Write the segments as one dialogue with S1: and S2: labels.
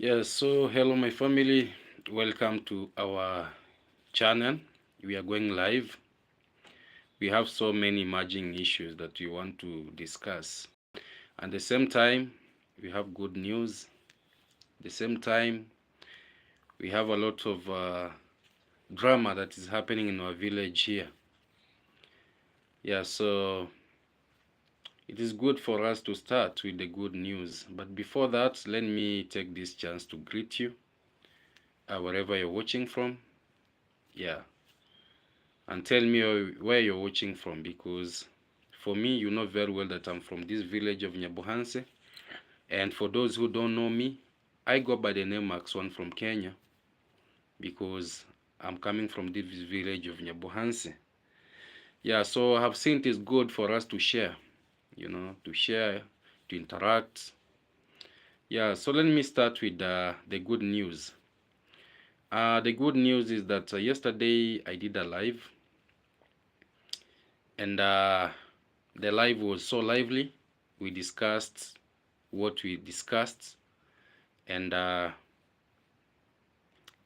S1: Yes, so hello my family, welcome to our channel. We are going live. We have so many emerging issues that we want to discuss. At the same time, we have good news. At the same time, we have a lot of drama that is happening in our village here. Yeah, so it is good for us to start with the good news. But before that, let me take this chance to greet you wherever you're watching from. Yeah, and tell me where you're watching from, because for me, you know very well that I'm from this village of Nyabuhanse. And for those who don't know me, I go by the name Max One from Kenya, because I'm coming from this village of Nyabuhanse. Yeah, so I've seen it is good for us to share, to share, to interact. Yeah, so let me start with the good news. The good news is that yesterday I did a live, and the live was so lively. We discussed what we discussed, and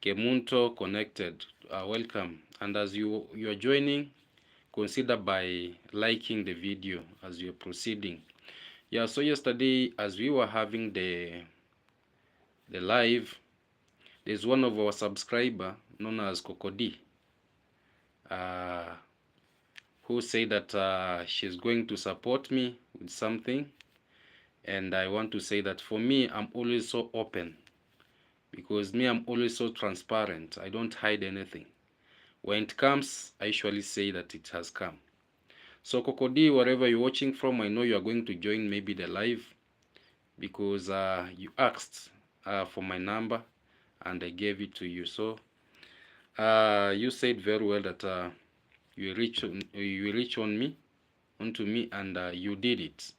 S1: Kemunto connected. Welcome. And as you are joining, consider by liking the video as you're proceeding. Yeah. So yesterday, as we were having the live, there's one of our subscriber known as Kokodi, uh, who said that she's going to support me with something. And I want to say that for me, I'm always so open, because me, I'm always so transparent. I don't hide anything. When it comes, I usually say that it has come. So Kokodi, wherever you're watching from, I know you are going to join maybe the live, because you asked for my number and I gave it to you. So you said very well that you reach onto me, and you did it.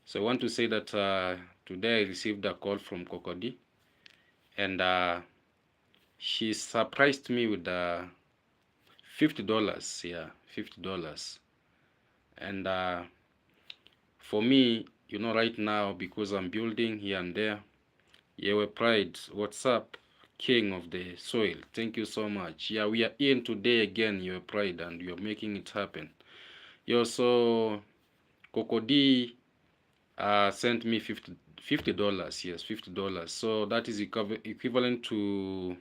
S1: So I want to say that today I received a call from Kokodi, and she surprised me with $50. Yeah, $50. And for me, right now, because I'm building here and there, Yewe Pride, what's up, king of the soil? Thank you so much. Yeah, we are in today again, Yewe Pride, and you're making it happen. You also, Kokodi sent me $50. Yes, $50. So that is equivalent to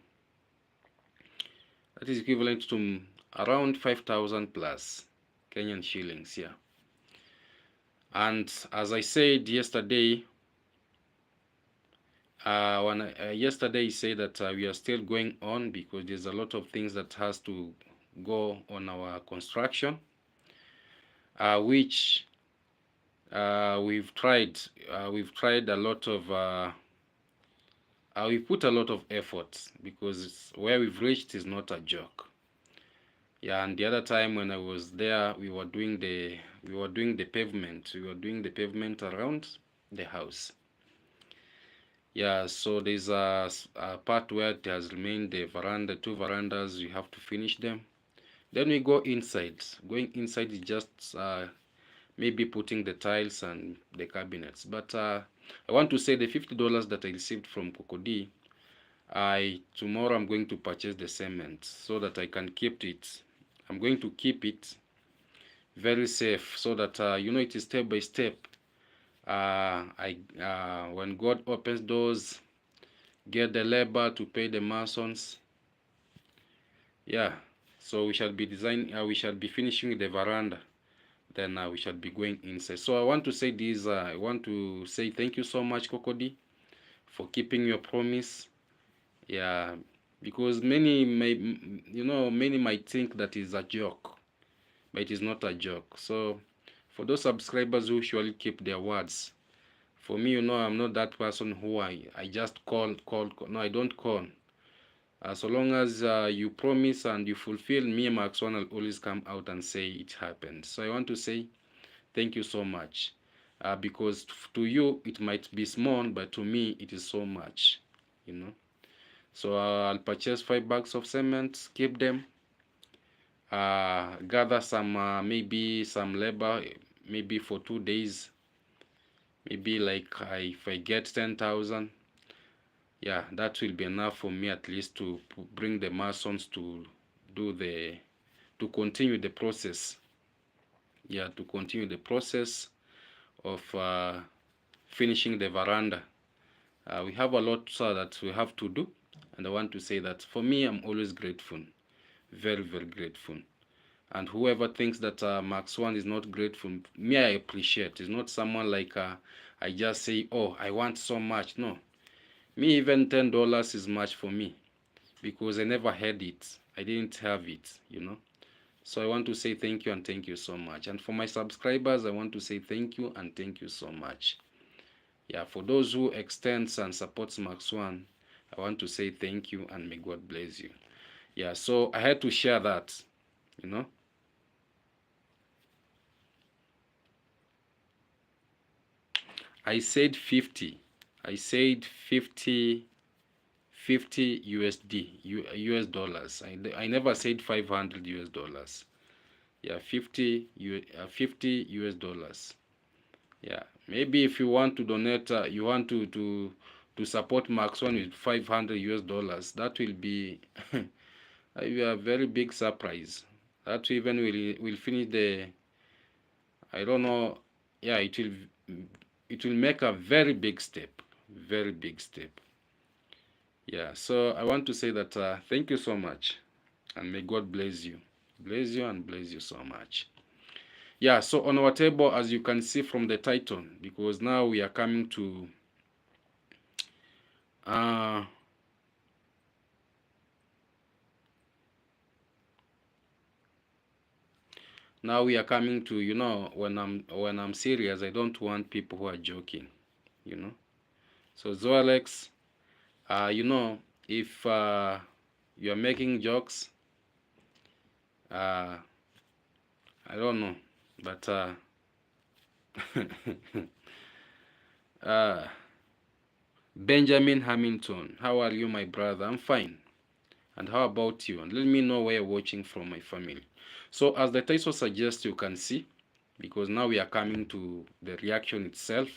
S1: around 5,000 plus Kenyan shillings. Yeah. And as I said yesterday, yesterday I said that we are still going on, because there's a lot of things that has to go on our construction, which we've tried a lot of we put a lot of effort, because where we've reached is not a joke. Yeah, and the other time when I was there, we were doing the pavement. We were doing the pavement around the house. Yeah, so there's a part where it has remained, the veranda, two verandas. You have to finish them. Then we go inside. Going inside is just maybe putting the tiles and the cabinets. But I want to say the $50 that I received from Kokodi, tomorrow I'm going to purchase the cement so that I can keep it. I'm going to keep it very safe, so that it is step by step. When God opens doors, get the labor to pay the masons. Yeah, so we shall be we shall be finishing the veranda, then we shall be going inside. So I want to say this, I want to say thank you so much, Kokodi, for keeping your promise. Yeah, because many might think that is a joke, but it is not a joke. So for those subscribers who usually keep their words, for me, I'm not that person who I just call. No, I don't call. So long as you promise and you fulfill, me, Max One, will always come out and say it happened. So I want to say thank you so much, because to you it might be small, but to me it is so much, So I'll purchase 5 bags of cement, keep them, gather some, maybe some labor, maybe for 2 days, maybe like if I get 10,000. Yeah, that will be enough for me at least to bring the masons to to continue the process. Yeah, to continue the process of finishing the veranda. We have a lot that we have to do, and I want to say that for me, I'm always grateful, very, very grateful. And whoever thinks that Max One is not grateful, me, I appreciate. It's not someone like I just say, oh, I want so much. No, me, even $10 is much for me because I never had it. I didn't have it, you know. So I want to say thank you and thank you so much. And for my subscribers, I want to say thank you and thank you so much. Yeah, for those who extends and supports Max One, I want to say thank you and may God bless you. Yeah, so I had to share that, you know. I said 50. I said 50 USD, US dollars. I never said 500 US dollars. Yeah, 50 US dollars. Yeah, maybe if you want to donate, you want to support Max One with 500 US dollars, that will be a very big surprise. That even will finish the, I don't know. Yeah, it will make a very big step, very big step. Yeah, so I want to say that thank you so much, and may God bless you, and bless you so much. Yeah, so on our table, as you can see from the title, because now we are coming to uh, now we are coming to, you know, when I'm serious, I don't want people who are joking, you know. So Zoalex, you know, if you are making jokes, I don't know, but uh, Benjamin Hamilton, how are you, my brother? I'm fine. And how about you? And let me know where you're watching from, my family. So as the title suggests, you can see, because now we are coming to the reaction itself.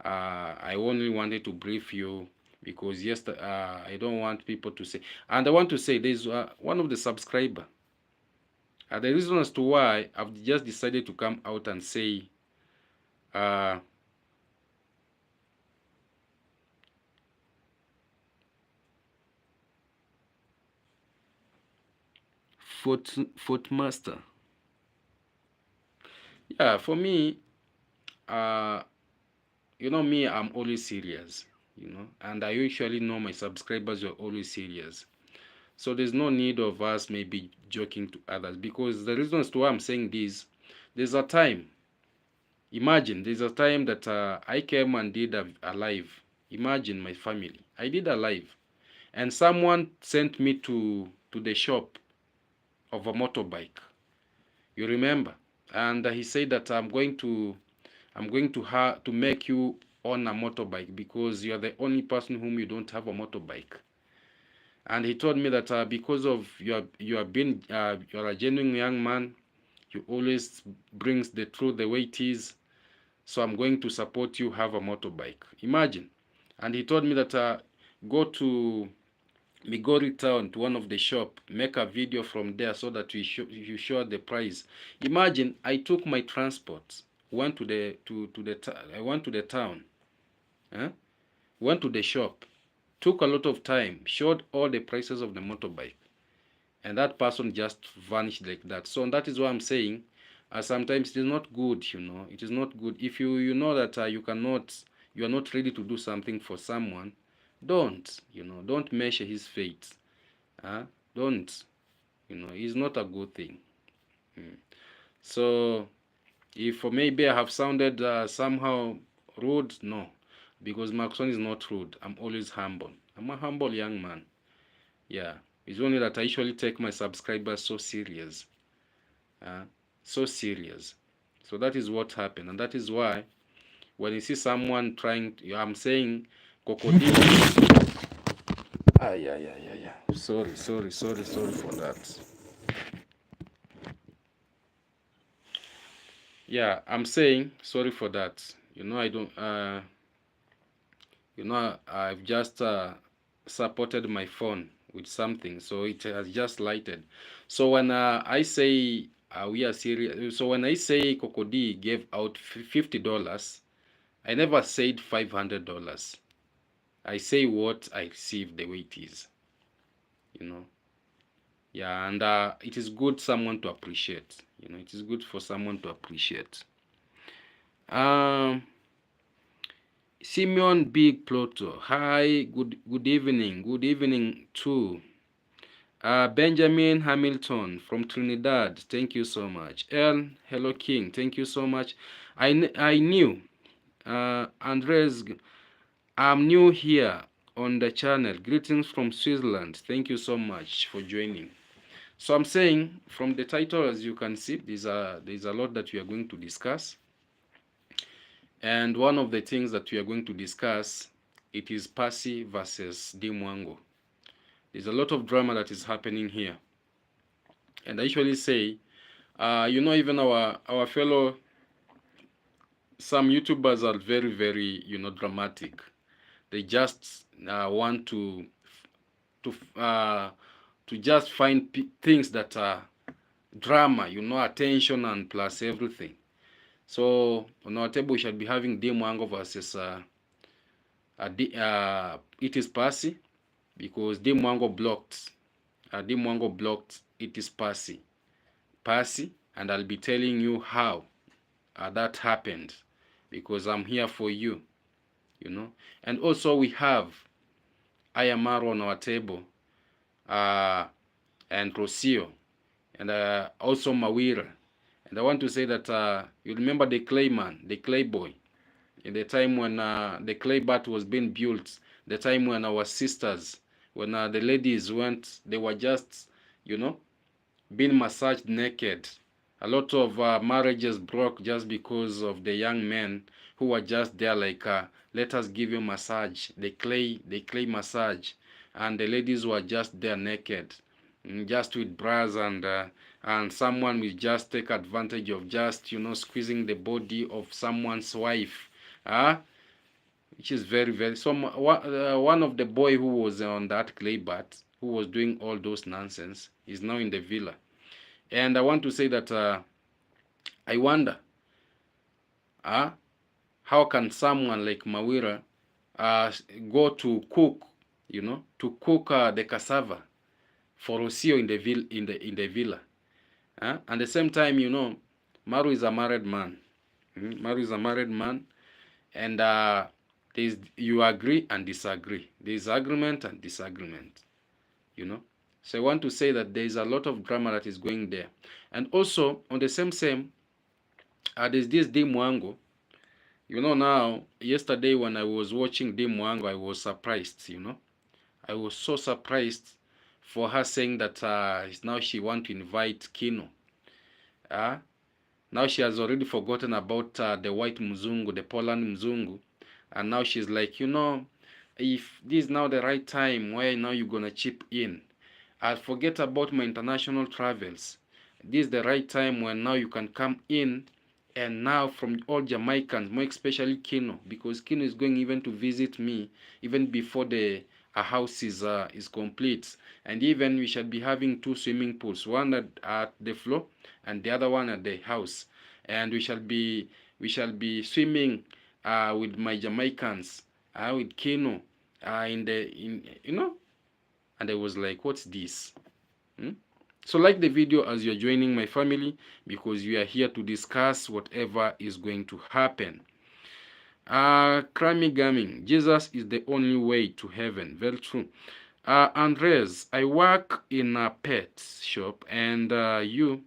S1: I only wanted to brief you because yes, I don't want people to say. And I want to say there's one of the subscriber. The reason as to why I've just decided to come out and say uh, foot master. Yeah, for me, uh, you know me, I'm always serious, you know, and I usually know my subscribers are always serious. So there's no need of us maybe joking to others, because the reason as to why I'm saying this, there's a time. Imagine there's a time that I came and did a live. Imagine my family. I did a live, and someone sent me to the shop of a motorbike. You remember? And he said that I'm going to make you own a motorbike because you are the only person whom you don't have a motorbike. And he told me that because of you have been you're a genuine young man, you always brings the truth the way it is. So I'm going to support you have a motorbike. Imagine. And he told me that go to Migori town to one of the shop, make a video from there so that you show the price. Imagine I took my transport, went to I went to the town, eh? Went to the shop, took a lot of time, showed all the prices of the motorbike, and that person just vanished like that. So that is why I'm saying, sometimes it is not good, you know, it is not good if you know that you are not ready to do something for someone. Don't measure his fate. uh, don't, it's not a good thing. So if maybe I have sounded somehow rude, no, because Maxon is not rude. I'm always humble. I'm a humble young man. Yeah, it's only that I usually take my subscribers so serious. uh, so serious. So that is what happened, and that is why when you see someone trying I'm saying crocodile. Yeah. Sorry for that. Yeah, I'm saying sorry for that. I don't You know, I've just supported my phone with something, so it has just lighted. So when I say we are serious, so when I say Cocody gave out $50, I never said $500. I say what I receive the way it is, you know. Yeah, and it is good someone to appreciate. You know, it is good for someone to appreciate. Um, Simeon Big Ploto. Hi, good evening. Good evening too. Benjamin Hamilton from Trinidad. Thank you so much. Hello King. Thank you so much. I knew. Andres, I'm new here on the channel. Greetings from Switzerland. Thank you so much for joining. So I'm saying from the title, as you can see, there's a lot that we are going to discuss. And one of the things that we are going to discuss, it is Passi versus Dimango. There's a lot of drama that is happening here. And I usually say, you know, even our fellow, some YouTubers are very, very, you know, dramatic. They just want to just find things that are drama, you know, attention and plus everything. So on our table, we shall be having Dimango versus it is Passi, because Dimango blocked. Dimango blocked it is Passi. Passi, and I'll be telling you how that happened, because I'm here for you, you know. And also we have Ayamaru on our table, and Rosio, and also Mawira. And I want to say that you remember the clay man, the clay boy, in the time when the clay bat was being built, the time when our sisters, when the ladies went, they were just, you know, being massaged naked. A lot of marriages broke just because of the young men who were just there like, let us give you massage, the clay massage, and the ladies were just there naked, just with bras, and someone will just take advantage of just, you know, squeezing the body of someone's wife, which is very, very. So one of the boy who was on that clay bat, who was doing all those nonsense, is now in the villa. And I want to say that I wonder, how can someone like Mawira go to cook, you know, to cook the cassava for Rosio in the villa, and at the same time, you know, Maru is a married man. Maru is a married man, and you agree and disagree. There is agreement and disagreement, you know. So I want to say that there is a lot of drama that is going there. And also on the same there's this Dimango. You know, now yesterday when I was watching Dimango, I was surprised, you know. I was so surprised for her saying that now she want to invite Kino. Now she has already forgotten about the white Mzungu, the Poland Mzungu. And now she's like, you know, if this is now the right time, why now you're gonna chip in? I'll forget about my international travels. This is the right time when now you can come in, and now from all Jamaicans, more especially Kino, because Kino is going even to visit me even before the house is complete. And even we shall be having 2 swimming pools, one at the floor and the other one at the house. And we shall be swimming with my Jamaicans, with Kino, in you know. And I was like, what's this? So like the video as you're joining my family, because we are here to discuss whatever is going to happen. Crummy Gaming, Jesus is the only way to heaven. Very true. Andres, I work in a pet shop, and you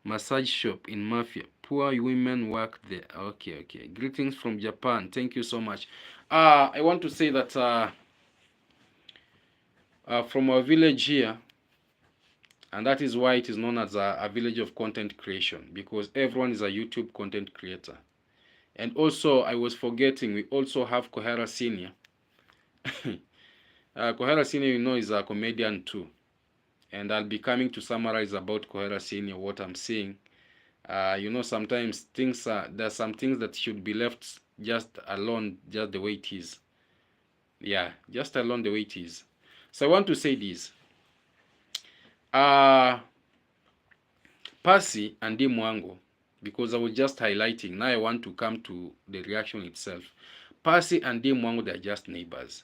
S1: massage shop in Mafia. Poor women work there. Okay. Greetings from Japan. Thank you so much. I want to say that from our village here, and that is why it is known as a village of content creation, because everyone is a YouTube content creator. And also, I was forgetting, we also have Kohara Senior. Kohara Senior, you know, is a comedian too. And I'll be coming to summarize about Kohara Senior, what I'm seeing. You know, sometimes there's some things that should be left just alone, just the way it is. Yeah, just alone the way it is. So I want to say this. Passi and Dimango, because I was just highlighting. Now I want to come to the reaction itself. Passi and Dimango, they're just neighbors.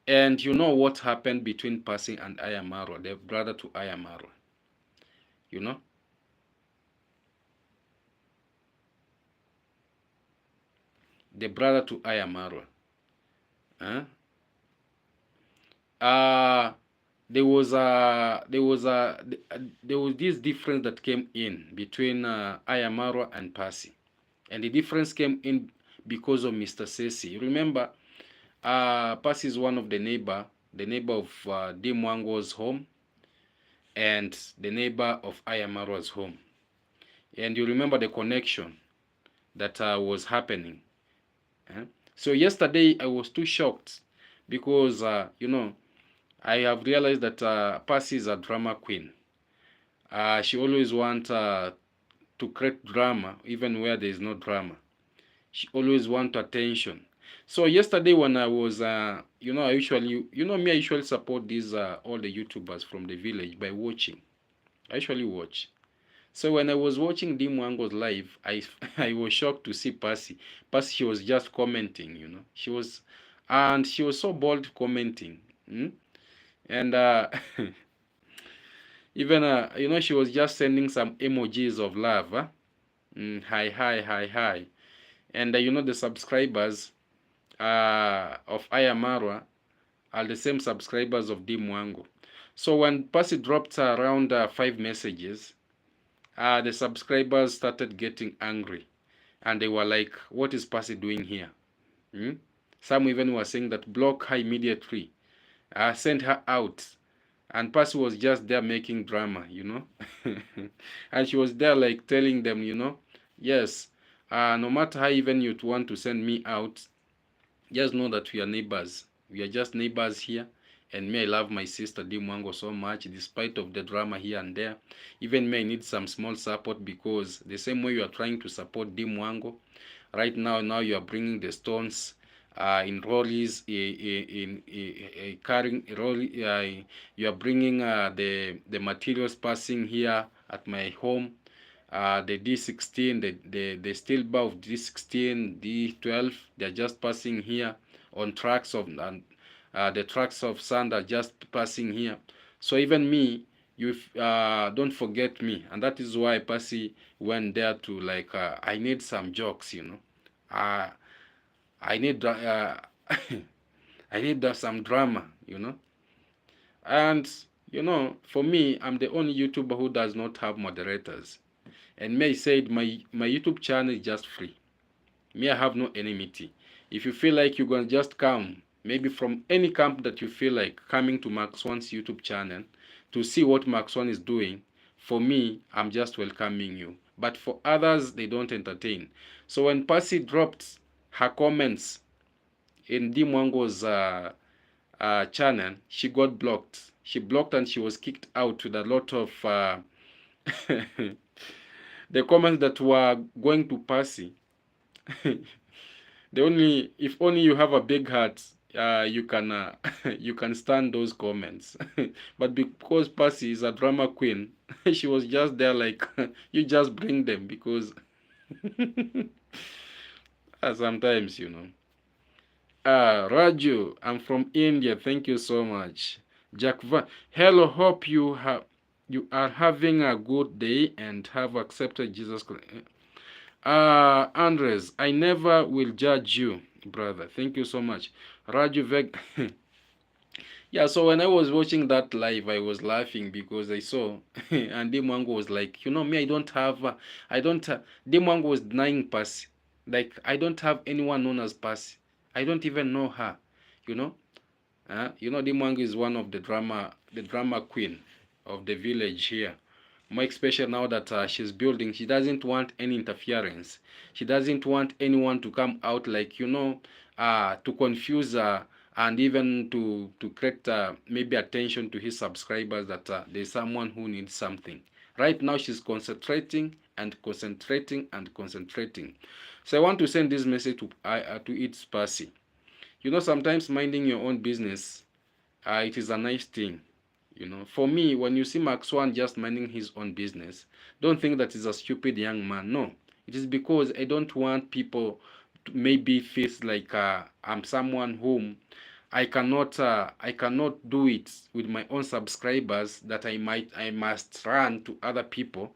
S1: And you know what happened between Passi and Ayamaru, the brother to Ayamaru. You know? The brother to Ayamaru. Huh? There was this difference that came in between Ayamaru and Passi. And the difference came in because of Mr. Sesi. Remember, Passi is one of the neighbor of Dimwango's home and the neighbor of Ayamaru's home. And you remember the connection that was happening. So yesterday I was too shocked because, you know, I have realized that Passi is a drama queen. She always wants to create drama even where there is no drama. She always wants attention. So yesterday when I was, you know, I usually support these all the YouTubers from the village by watching. I usually watch. So when I was watching Dimwango's live, I was shocked to see Passi. Passi, she was just commenting, you know. She was so bold commenting. And even you know, she was just sending some emojis of love. Hi, hi, hi, hi. And you know, the subscribers of Ayamaru are the same subscribers of Dimwango. So when Passi dropped around 5 messages, the subscribers started getting angry. And they were like, what is Passi doing here? Some even were saying that block her immediately. Send her out. And Passi was just there making drama, you know. And she was there like telling them, you know, yes, no matter how even you want to send me out, just know that we are neighbors. We are just neighbors here. And me, I love my sister Dimwango so much, despite of the drama here and there. Even me, I need some small support because the same way you are trying to support Dimwango, right now you are bringing the stones in rollies, in carrying rolly. You are bringing the materials passing here at my home. The D16, the steel bar of D16, D12, they're just passing here on tracks of, and the tracks of sand are just passing here. So even me, you don't forget me, and that is why Passi went there to like, I need some jokes, you know. I need I need some drama, you know. And you know, for me, I'm the only YouTuber who does not have moderators. And May said my YouTube channel is just free. Me, I have no enmity. If you feel like you're gonna just come, maybe from any camp that you feel like coming to Max One's YouTube channel to see what Max One is doing, for me, I'm just welcoming you. But for others, they don't entertain. So when Passi dropped her comments in Dimwango's channel, she got blocked. She blocked and she was kicked out with a lot of the comments that were going to Passi. If only you have a big heart, you can you can stand those comments. But because Passi is a drama queen, she was just there like, you just bring them because sometimes, you know. Raju, I'm from India. Thank you so much. Jack Van, hello. Hope you are having a good day and have accepted Jesus Christ. Andres, I never will judge you, brother. Thank you so much. Raju Veg. Yeah, so when I was watching that live, I was laughing because I saw and Dimango was like, you know, me, I don't, Dimango was denying Passi. Like, I don't have anyone known as Passi. I don't even know her, you know. You know, Dimango is one of the drama queen of the village here. More especially now that she's building, she doesn't want any interference. She doesn't want anyone to come out like, you know, to confuse her and even to create maybe attention to his subscribers that there's someone who needs something. Right now she's concentrating and concentrating and concentrating. So I want to send this message to its Passi. You know, sometimes minding your own business, it is a nice thing. You know, for me, when you see Mark Swan just minding his own business, don't think that he's a stupid young man. No, it is because I don't want people to maybe feel like I'm someone whom I cannot do it with my own subscribers, that I must run to other people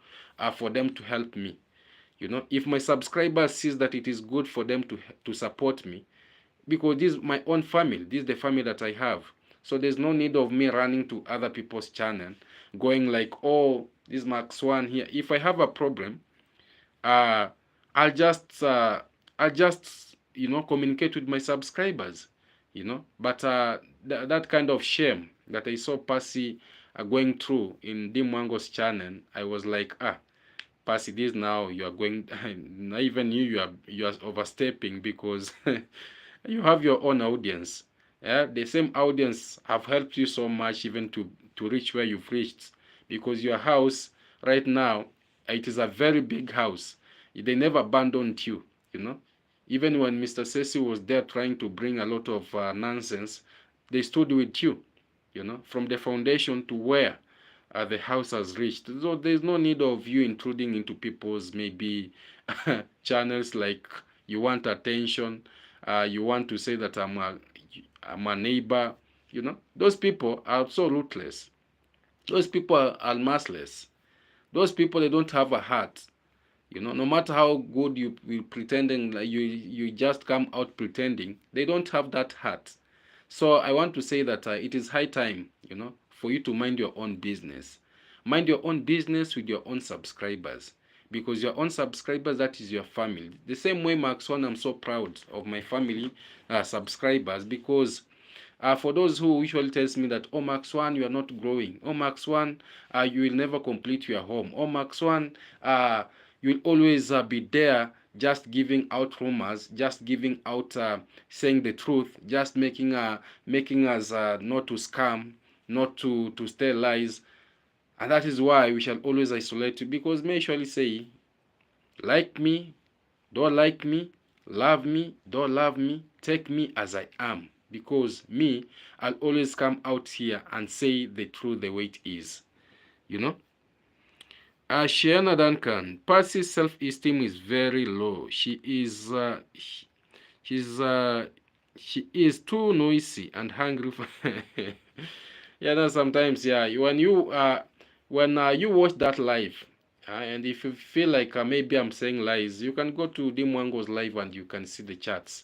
S1: for them to help me. You know, if my subscribers sees that it is good for them to support me, because this is my own family, this is the family that I have. So there's no need of me running to other people's channel, going like, oh, this Mark Swan here. If I have a problem, uh, I'll just communicate with my subscribers, But that kind of shame that I saw Passi going through in Dimango's channel, I was like, Passi, this now you are going. Not even you are overstepping, because you have your own audience. Yeah, the same audience have helped you so much even to reach where you've reached, because your house right now, it is a very big house. They never abandoned you, Even when Mr. Sesi was there trying to bring a lot of nonsense, they stood with you, from the foundation to where the house has reached. So there's no need of you intruding into people's maybe channels, like you want attention, you want to say that I'm a neighbor. Those people are so ruthless. Those people are merciless. Those people, they don't have a heart. No matter how good you pretending, like you just come out pretending, they don't have that heart. So I want to say that it is high time, for you to mind your own business. Mind your own business with your own subscribers, because your own subscribers, that is your family. The same way, Max One, I'm so proud of my family subscribers, because for those who usually tells me that, oh, Max One, you are not growing. Oh, Max One, you will never complete your home. Oh, Max One, you will always be there just giving out rumors, just giving out, saying the truth, just making us not to scam, not to tell lies. And that is why we shall always isolate you, because may surely say, like me, don't like me, love me, don't love me, take me as I am. Because me, I'll always come out here and say the truth the way it is. Shiana Duncan, Percy's self-esteem is very low. She is too noisy and hungry for yeah, no, sometimes, yeah, when you watch that live, and if you feel like maybe I'm saying lies, you can go to Dimwango's live and you can see the chats.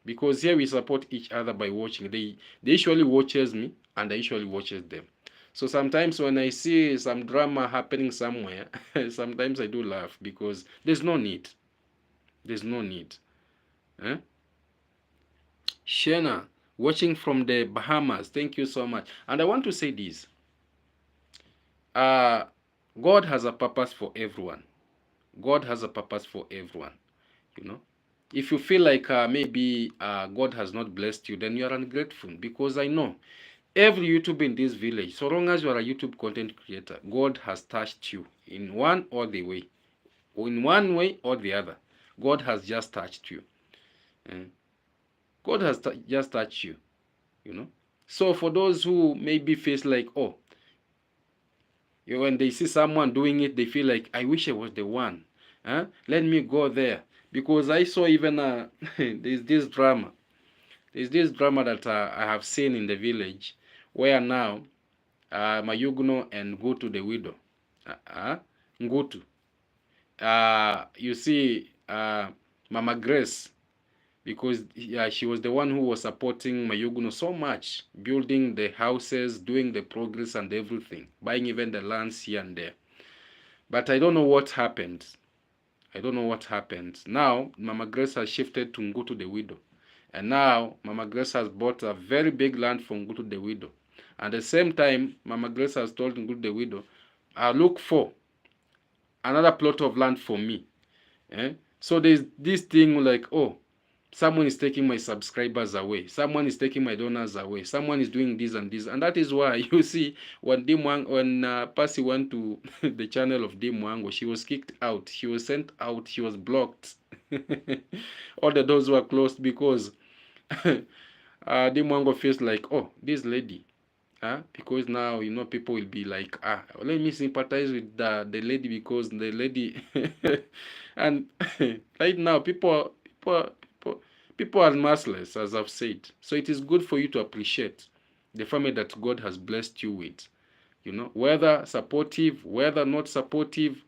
S1: Because here we support each other by watching. They usually watches me and I usually watches them. So sometimes when I see some drama happening somewhere, sometimes I do laugh, because there's no need. There's no need. Shena, watching from the Bahamas, thank you so much. And I want to say this. God has a purpose for everyone. God has a purpose for everyone. If you feel like maybe God has not blessed you, then you are ungrateful, because I know every YouTuber in this village, so long as you are a YouTube content creator, God has touched you in one or the way. In one way or the other, God has just touched you. God has just touched you, So for those who maybe feels like, oh, when they see someone doing it, they feel like, I wish I was the one. Let me go there. Because I saw even there's this drama. There's this drama that I have seen in the village, where now Mayugno and Ngutu the widow. Ngutu. You see, Mama Grace, because she was the one who was supporting Mayugno so much, building the houses, doing the progress and everything, buying even the lands here and there. But I don't know what happened. Now, Mama Grace has shifted to Ngutu the widow. And now, Mama Grace has bought a very big land for Ngutu the widow. At the same time, Mama Grace has told Ngutu the widow, look for another plot of land for me. So there's this thing like, oh, someone is taking my subscribers away, someone is taking my donors away, someone is doing this and this. And that is why you see when Passy went to the channel of Dimango, she was kicked out, she was sent out, she was blocked. All the doors were closed because Dimango feels like, oh, this lady, because now people will be like, let me sympathize with the lady, because the lady and right now people are merciless, as I've said. So it is good for you to appreciate the family that God has blessed you with. Whether supportive, whether not supportive,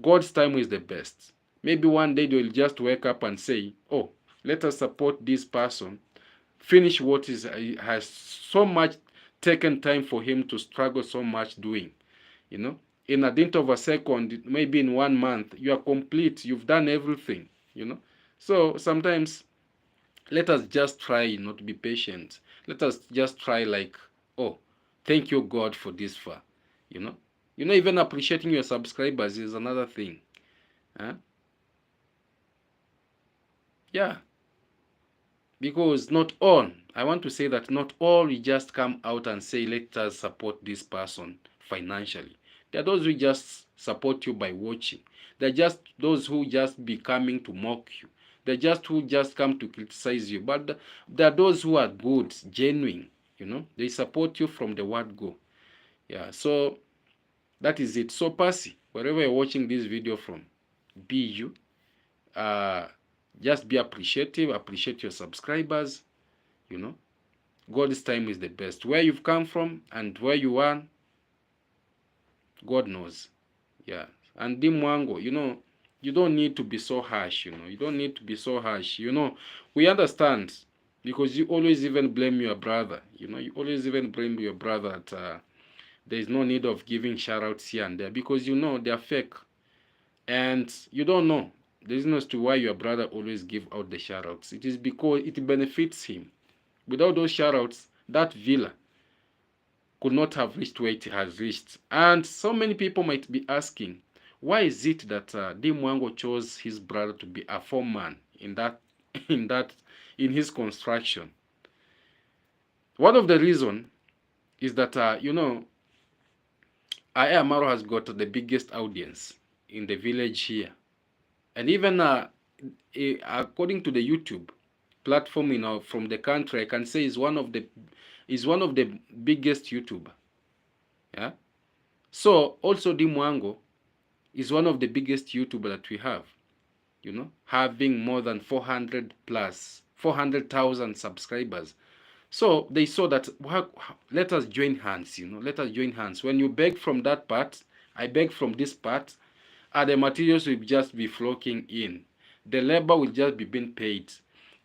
S1: God's time is the best. Maybe one day they will just wake up and say, oh, let us support this person, finish what has so much taken time for him to struggle so much doing. In a dint of a second, maybe in 1 month, you are complete, you've done everything. So sometimes let us just try not to be patient. Let us just try like, oh, thank you God for this far. Even appreciating your subscribers is another thing. Yeah, because not all, I want to say that not all we just come out and say, let us support this person financially. There are those who just support you by watching. There are just those who just be coming to mock you. They're just who just come to criticize you. But there are those who are good, genuine. They support you from the word go. Yeah, so that is it. So Passy, wherever you're watching this video from, be you. Just be appreciative, appreciate your subscribers. God's time is the best. Where you've come from and where you are, God knows. Yeah. And Dimango, you don't need to be so harsh. You don't need to be so harsh. We understand, because you always even blame your brother. You always even blame your brother that there is no need of giving shout outs here and there, because they are fake. And you don't know the reason as to why your brother always give out the shout outs. It is because it benefits him. Without those shout outs, that villa could not have reached where it has reached. And so many people might be asking, why is it that Dimango chose his brother to be a foreman in that in his construction? One of the reasons is that Ayamaru has got the biggest audience in the village here, and even according to the YouTube platform from the country, I can say is one of the biggest YouTuber. Yeah. So also Dimango is one of the biggest YouTuber that we have. Having more than 400,000 subscribers. So they saw that, let us join hands. Let us join hands. When you beg from that part, I beg from this part, the materials will just be flocking in. The labor will just be being paid.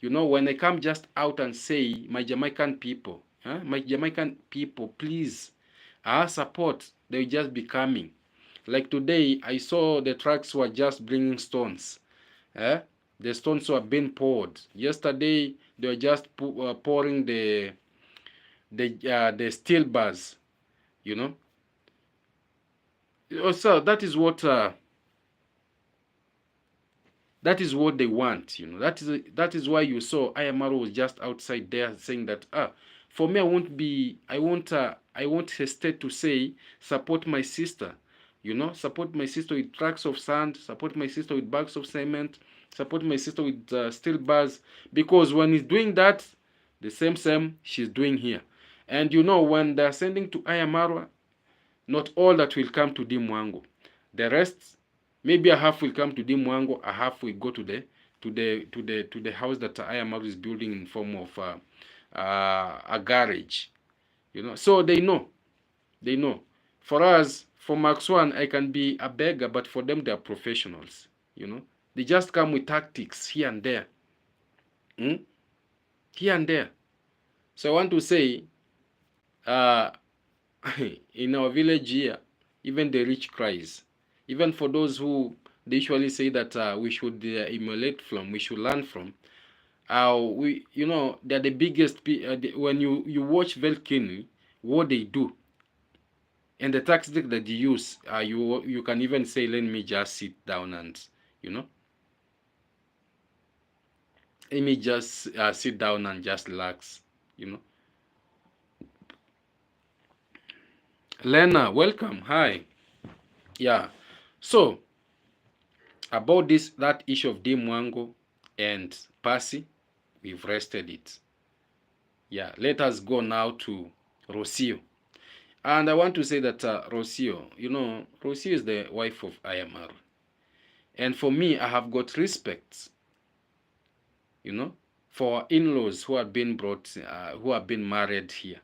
S1: When I come just out and say, my Jamaican people, please, support, they will just be coming. Like today, I saw the trucks were just bringing stones. The stones were being poured. Yesterday, they were just pouring the steel bars. So that is what they want. That is why you saw Ayamaru was just outside there saying that for me, I won't hesitate to say, support my sister. Support my sister with trucks of sand, support my sister with bags of cement, support my sister with steel bars, because when he's doing that, the same she's doing here. And when they're sending to Ayamaru, not all that will come to Dimango. The rest, maybe a half will come to Dimango, a half will go to the house that Ayamaru is building in form of a garage. So they know. For us, for Max One, I can be a beggar, but for them, they are professionals. They just come with tactics here and there. Here and there. So I want to say, in our village here, even the rich cries. Even for those who they usually say that we should emulate from, we should learn from. They're the biggest. When you watch very keenly what they do, and the tactic that they use, you can even say, let me just sit down and Let me just sit down and just relax, you know. Lena, welcome. Hi. Yeah. So about that issue of Dimango and Passi, we've rested it. Yeah. Let us go now to Rosio. And I want to say that Rosio, Rosio is the wife of Ayamaru. And for me, I have got respect, for in-laws who have been who have been married here.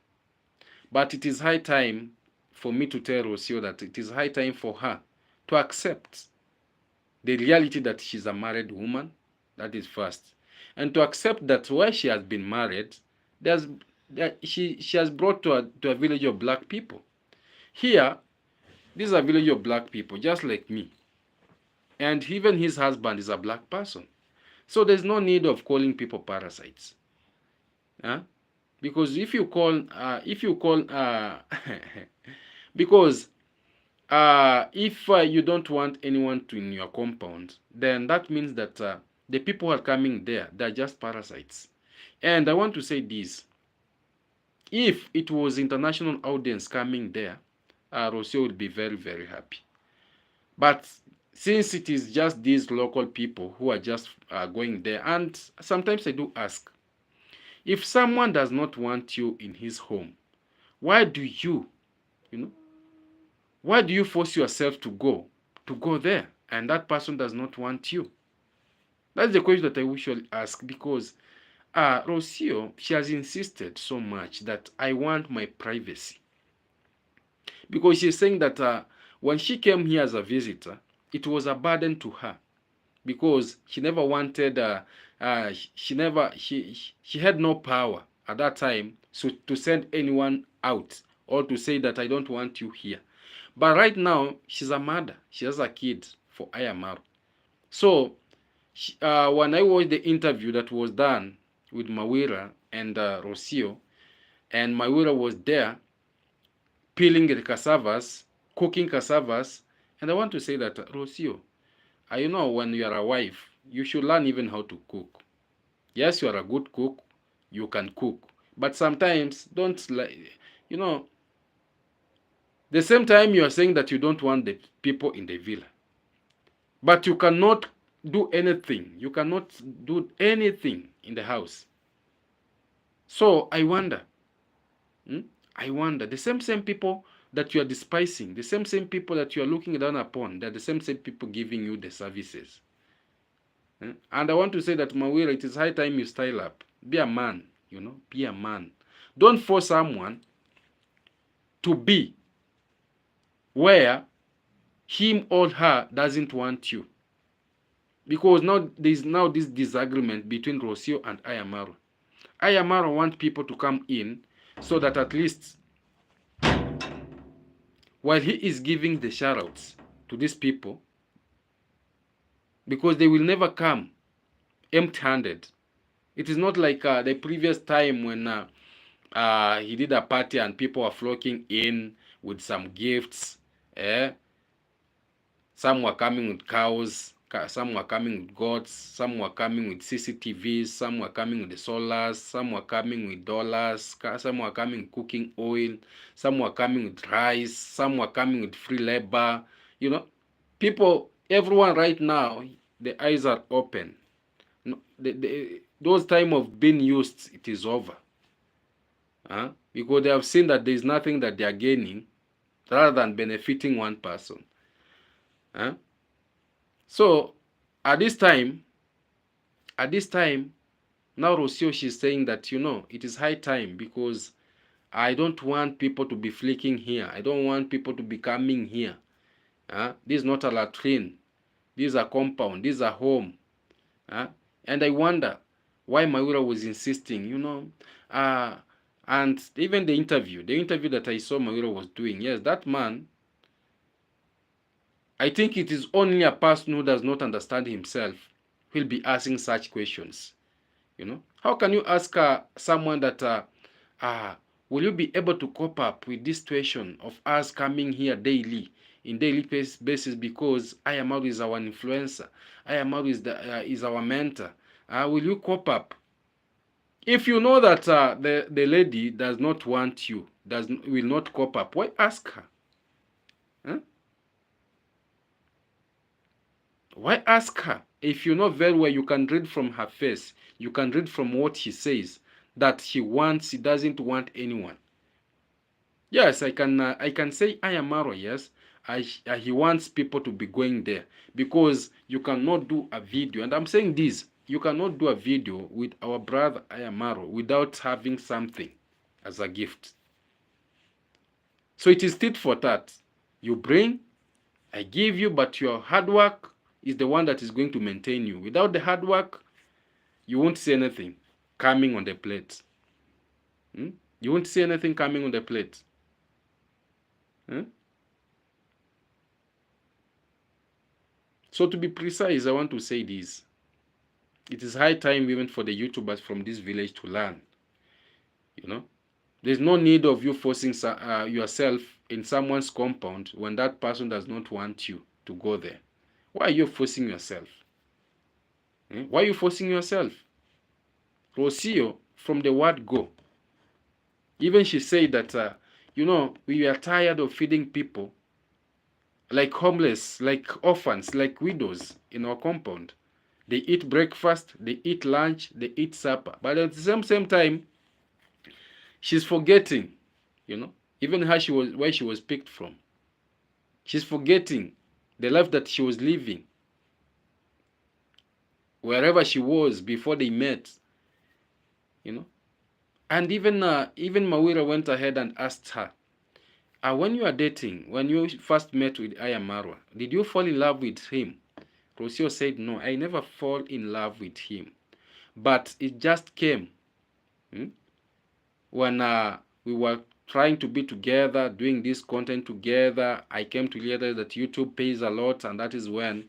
S1: But it is high time for me to tell Rosio that it is high time for her to accept the reality that she's a married woman. That is first. And to accept that where she has been married, she has brought to a village of black people. Here, this is a village of black people, just like me. And even his husband is a black person. So there's no need of calling people parasites. Huh? Because because if you don't want anyone in your compound, then that means that the people who are coming there, they're just parasites. And I want to say this: if it was international audience coming there, Rosio would be very, very happy. But since it is just these local people who are just going there, and sometimes I do ask, if someone does not want you in his home, why do why do you force yourself to go there, and that person does not want you? That's the question that I usually ask, because Rocio, she has insisted so much that I want my privacy. Because she's saying that when she came here as a visitor, it was a burden to her, because she never wanted, she had no power at that time to send anyone out or to say that I don't want you here. But right now, she's a mother. She has a kid for Ayamaru. So when I watched the interview that was done with Mawira and Rosio, and Mawira was there peeling the cassavas, cooking cassavas, and I want to say that Rosio, when you are a wife, you should learn even how to cook. Yes, you are a good cook, you can cook, but sometimes don't the same time you are saying that you don't want the people in the villa, but you cannot do anything. You cannot do anything in the house. So I wonder, I wonder, the same people that you are despising, the same people that you are looking down upon, they're the same people giving you the services. And I want to say that, Mawira, it is high time you style up. Be a man, be a man. Don't force someone to be where him or her doesn't want you. Because now there's this disagreement between Rosio and Ayamaru. Ayamaru wants people to come in so that at least while he is giving the shoutouts to these people, because they will never come empty-handed. It is not like the previous time when he did a party and people were flocking in with some gifts. Some were coming with cows, some were coming with goats, some were coming with CCTVs, some were coming with the solars, some were coming with dollars, some were coming with cooking oil, some were coming with rice, some were coming with free labor. People, everyone right now, the eyes are open. Those time of being used, it is over. Because they have seen that there is nothing that they are gaining rather than benefiting one person. So at this time, now Rosio, she's saying that it is high time, because I don't want people to be flicking here. I don't want people to be coming here. This is not a latrine. This is a compound. This is a home. And I wonder why Mawira was insisting, and even the interview that I saw Mawira was doing. Yes, that man, I think it is only a person who does not understand himself who will be asking such questions. How can you ask someone that, will you be able to cope up with this situation of us coming here in daily basis, because Ayamaru is our influencer, Ayamaru is our mentor, Will you cop up? If you know that the lady does not want you, will not cop up, why ask her? Huh? Why ask her? If you know very well, you can read from her face, you can read from what she says, that he doesn't want anyone. Yes, I can say Ayamaru, yes. He wants people to be going there because you cannot do a video, and I'm saying this, you cannot do a video with our brother Ayamaru without having something as a gift. So it is tit for tat. You bring, I give you, but your hard work is the one that is going to maintain you. Without the hard work, you won't see anything coming on the plate. You won't see anything coming on the plate. So to be precise, I want to say this. It is high time even for the YouTubers from this village to learn. There's no need of you forcing yourself in someone's compound when that person does not want you to go there. Why are you forcing yourself? Why are you forcing yourself? Rocio, from the word go, even she said that, we are tired of feeding people like homeless, like orphans, like widows in our compound. They eat breakfast, they eat lunch, they eat supper. But at the same time, she's forgetting, even where she was picked from. She's forgetting the life that she was living, wherever she was before they met, And even mawira went ahead and asked her, when you are dating, when you first met with Ayamaru, did you fall in love with him? Rosio said, no, I never fall in love with him. But it just came when we were trying to be together, doing this content together. I came to realize that YouTube pays a lot, and that is when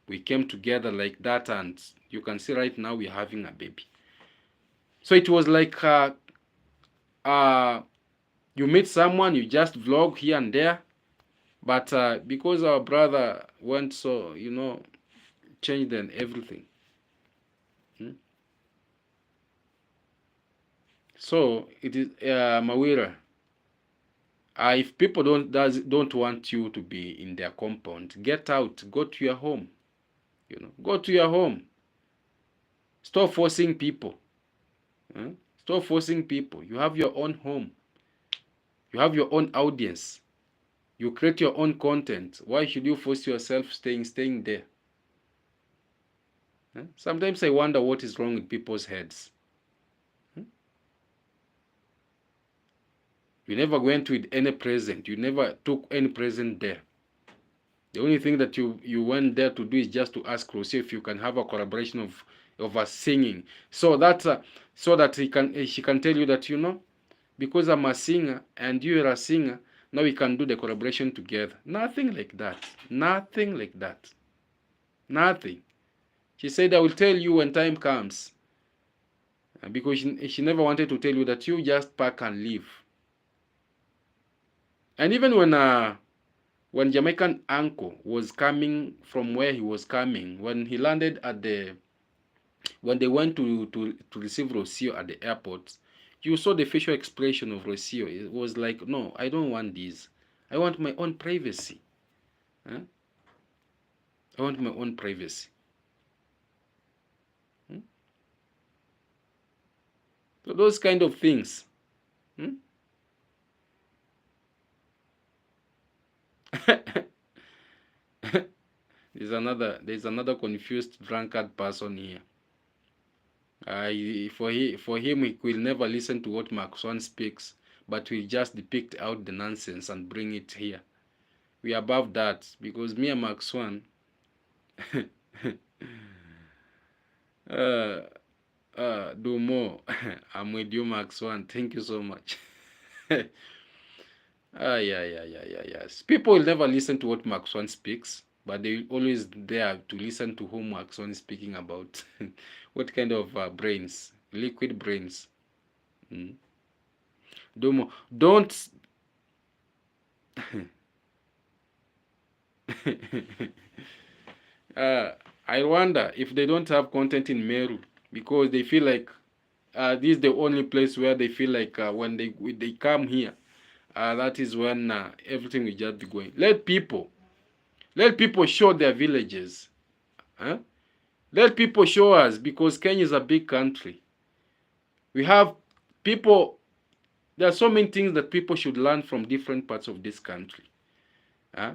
S1: we came together like that, and you can see right now we're having a baby. So it was like you meet someone, you just vlog here and there, but because our brother went so, changed and everything. So it is mawira. If people don't want you to be in their compound, get out, go to your home. Go to your home. Stop forcing people. Stop forcing people. You have your own home. You have your own audience. You create your own content. Why should you force yourself staying there? Sometimes I wonder what is wrong with people's heads. You never went with any present. You never took any present there. The only thing that you went there to do is just to ask Rosio if you can have a collaboration of us singing, so that she can tell you that, because I'm a singer and you are a singer, now we can do the collaboration together. Nothing like that. Nothing like that. Nothing. She said, I will tell you when time comes. Because she never wanted to tell you that you just pack and leave. And even when Jamaican uncle was coming from where he was coming, when he landed when they went to receive Rosio at the airport, you saw the facial expression of Rosio. It was like, no, I don't want this. I want my own privacy. I want my own privacy. So those kind of things. There's another confused drunkard person here. For him, he will never listen to what Mark Swan speaks, but will just depict out the nonsense and bring it here. We are above that, because me and Mark Swan, do more. I'm with you, Mark Swan. Thank you so much. Yes. People will never listen to what Mark Swan speaks, but they will always there to listen to whom Mark Swan is speaking about. What kind of brains? Liquid brains. Do more. Don't. I wonder if they don't have content in Meru, because they feel like this is the only place where they feel like when they come here, that is when everything will just be going. Let people show their villages. Huh? Let people show us, because Kenya is a big country. We have people. There are so many things that people should learn from different parts of this country. Huh?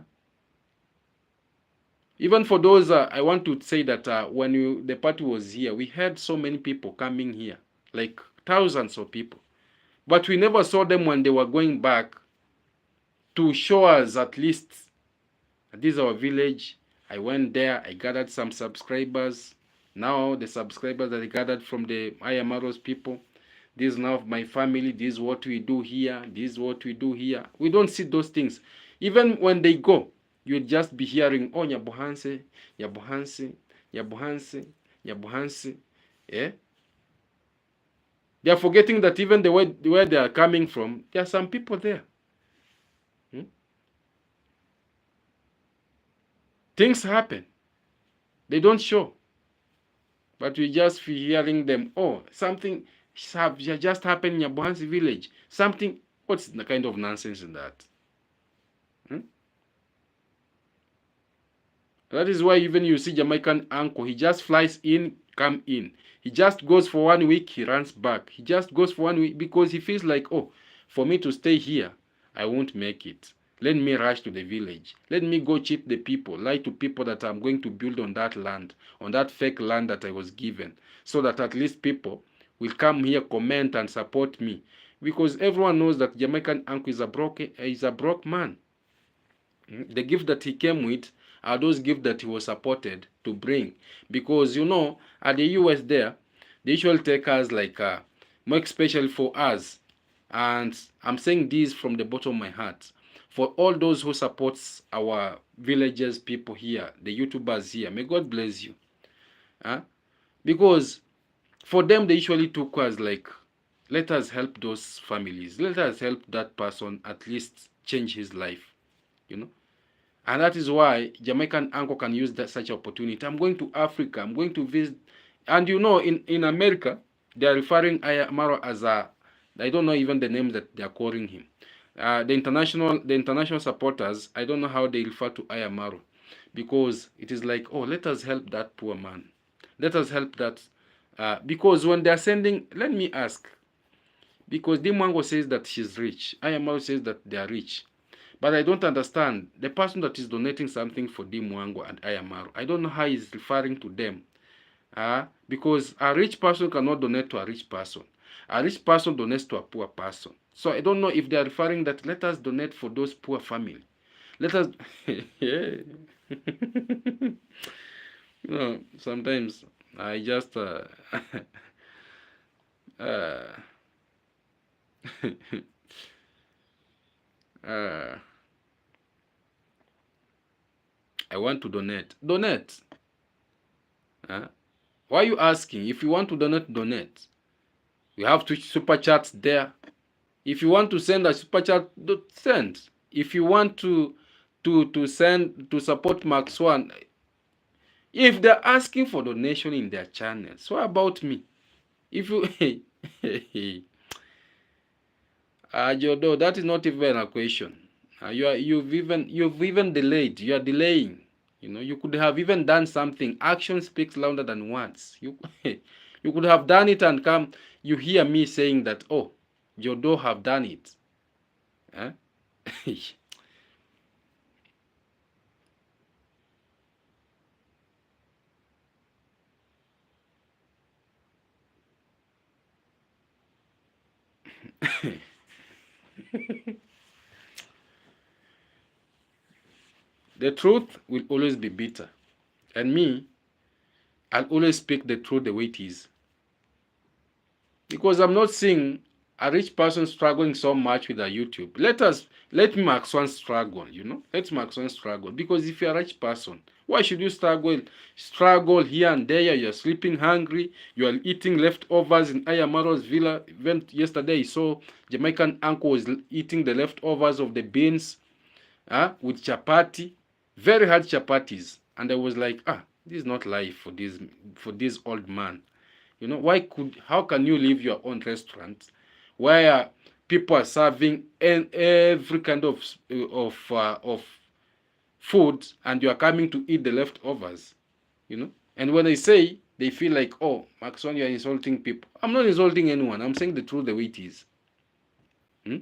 S1: Even for those, I want to say that when the party was here, we had so many people coming here, like thousands of people. But we never saw them when they were going back to show us at least, this is our village. I went there, I gathered some subscribers. Now the subscribers that I gathered from the Ayamaru's people, this is now my family, this is what we do here, this is what we do here. We don't see those things. Even when they go, you'll just be hearing, oh, Nyabuhanse, Nyabuhanse, Nyabuhanse, Nyabuhanse. Yeah? They are forgetting that even the way where they are coming from, there are some people there. Things happen. They don't show. But we just feel hearing them, oh, something just happened in Nyabuhanse village. Something, what's the kind of nonsense in that? That is why even you see Jamaican uncle, he just flies in, come in. He just goes for 1 week, he runs back. He just goes for 1 week because he feels like, oh, for me to stay here, I won't make it. Let me rush to the village. Let me go cheat the people, lie to people that I'm going to build on that land, on that fake land that I was given, so that at least people will come here, comment, and support me. Because everyone knows that Jamaican uncle is a broke man. The gift that he came with are those gifts that he was supported to bring. Because, at the US there, they usually take us like, more especially for us. And I'm saying this from the bottom of my heart. For all those who supports our villages people here, the YouTubers here, may God bless you. Because for them, they usually took us like, let us help those families. Let us help that person at least change his life, And that is why Jamaican uncle can use such opportunity. I'm going to Africa. I'm going to visit. And in America, they are referring Ayamaru as I don't know even the name that they are calling him. The international supporters, I don't know how they refer to Ayamaru, because it is like, oh, let us help that poor man. Let us help that. Because when they are sending, let me ask, because Dimango says that she's rich. Ayamaru says that they are rich. But I don't understand. The person that is donating something for Dimango and Ayamaru, I don't know how he's referring to them. Because a rich person cannot donate to a rich person. A rich person donates to a poor person. So I don't know if they are referring that let us donate for those poor family. Let us... sometimes I just... I want to donate. Donate. Why are you asking? If you want to donate, donate. We have two super chats there. If you want to send a super chat, send. If you want to send to support Max One, if they're asking for donation in their channels, what about me? If you Jodo, that is not even a question. You've even delayed. You are delaying. You could have even done something. Action speaks louder than words. You could have done it and come. You hear me saying that, oh, Jodo have done it. The truth will always be bitter. And me, I'll always speak the truth the way it is. Because I'm not seeing a rich person struggling so much with a YouTube. Let Max One struggle, Let Max One struggle. Because if you're a rich person, why should you struggle? Struggle here and there. You're sleeping hungry. You are eating leftovers in Ayamaru's villa. Even yesterday, I saw Jamaican uncle was eating the leftovers of the beans with chapati. Very hard chapatis. And I was like, this is not life for this old man. You know, how can you leave your own restaurant where people are serving every kind of food, and you are coming to eat the leftovers? You know, and when I say, they feel like, oh, Maxon, you are insulting people. I'm not insulting anyone. I'm saying the truth the way it is. Hmm?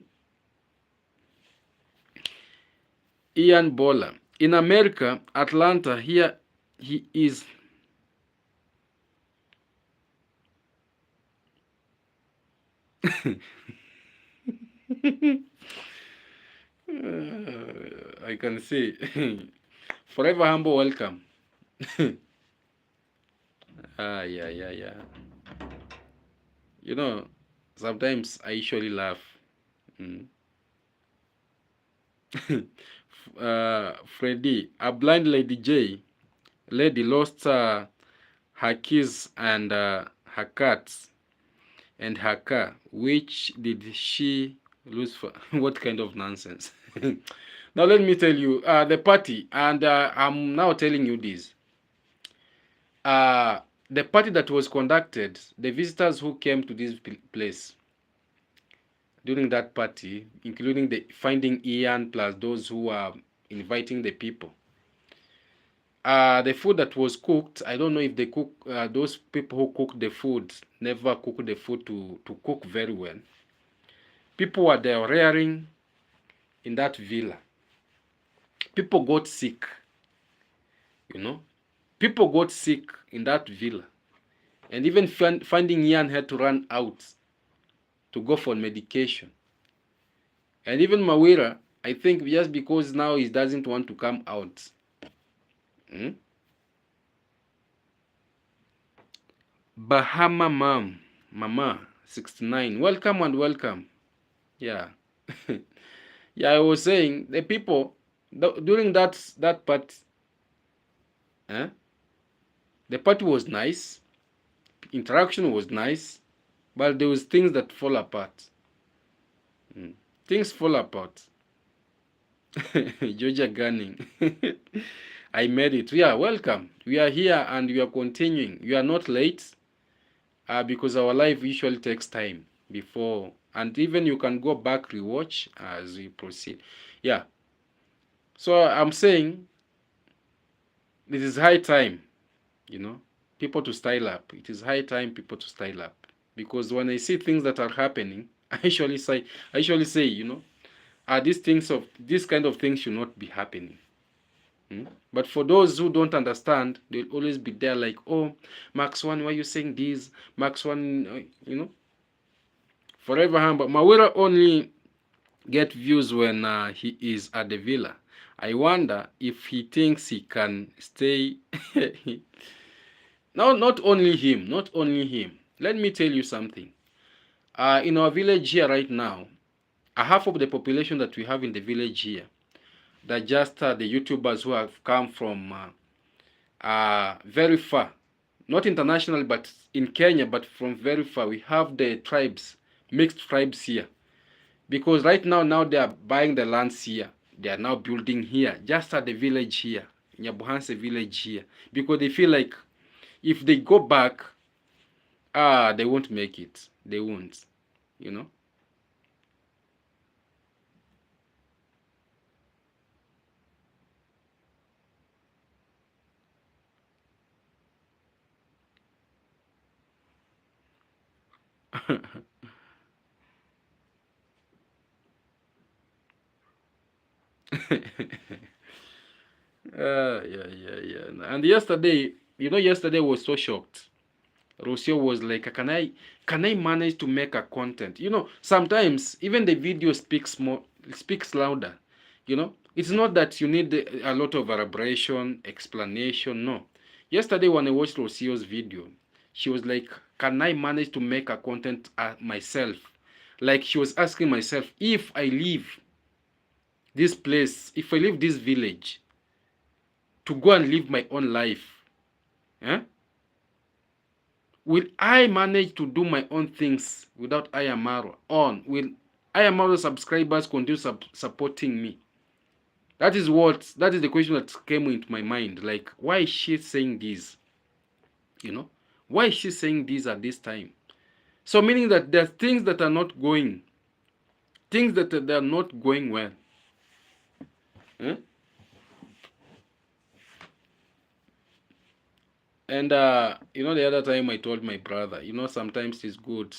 S1: Ian Bola. In America, Atlanta, here he is. I can see. Forever humble welcome. Yeah. You know, sometimes I usually laugh. Mm. Freddy, a blind lady lost her keys and her cats and her car. Which did she lose for? What kind of nonsense? Now let me tell you, the party, and I'm now telling you this. The party that was conducted, the visitors who came to this place during that party, including the finding Ian plus those who are inviting the people. The food that was cooked, I don't know if they cook. Those people who cooked the food never cooked the food to cook very well. People were there rearing in that villa. People got sick. You know, people got sick in that villa, and even finding Ian had to run out to go for medication. And even Mawira, I think just because now he doesn't want to come out. Hmm? Bahama Mama 69. Welcome and welcome. Yeah. Yeah, I was saying the people during that part, the party was nice, interaction was nice, but there was things that fall apart. Things fall apart. Georgia Gunning. I made it. Yeah, welcome. We are here and we are continuing. We are not late because our life usually takes time before, and even you can go back rewatch as we proceed. Yeah. So I'm saying it is high time, people to style up. It is high time people to style up, because when I see things that are happening, I usually say, these kind of things should not be happening. But for those who don't understand, they'll always be there like, oh, Max One, why are you saying this? Max One, forever humble. Mawira only get views when he is at the villa. I wonder if he thinks he can stay. No, not only him, not only him. Let me tell you something. In our village here right now, half of the population that we have in the village here, they're just the YouTubers who have come from very far. Not international, but in Kenya, but from very far. We have the tribes, mixed tribes here. Because right now they are buying the lands here. They are now building here, just at the village here, Nyabuhanse village here. Because they feel like if they go back, they won't make it. They won't, you know. Yeah. And yesterday, yesterday was so shocked. Rosio was like, can I manage to make a content? Sometimes even the video speaks louder. It's not that you need a lot of elaboration, explanation. No. Yesterday when I watched Rosio's video, she was like, can I manage to make a content myself? Like she was asking myself, if I leave this place, if I leave this village to go and live my own life, will I manage to do my own things without Ayamaru on? Will Ayamaru subscribers continue supporting me? That is the question that came into my mind. Like, why is she saying this? Why is she saying this at this time? So meaning that there's things that are not going, things that they are not going well. Eh? And the other time I told my brother, sometimes it's good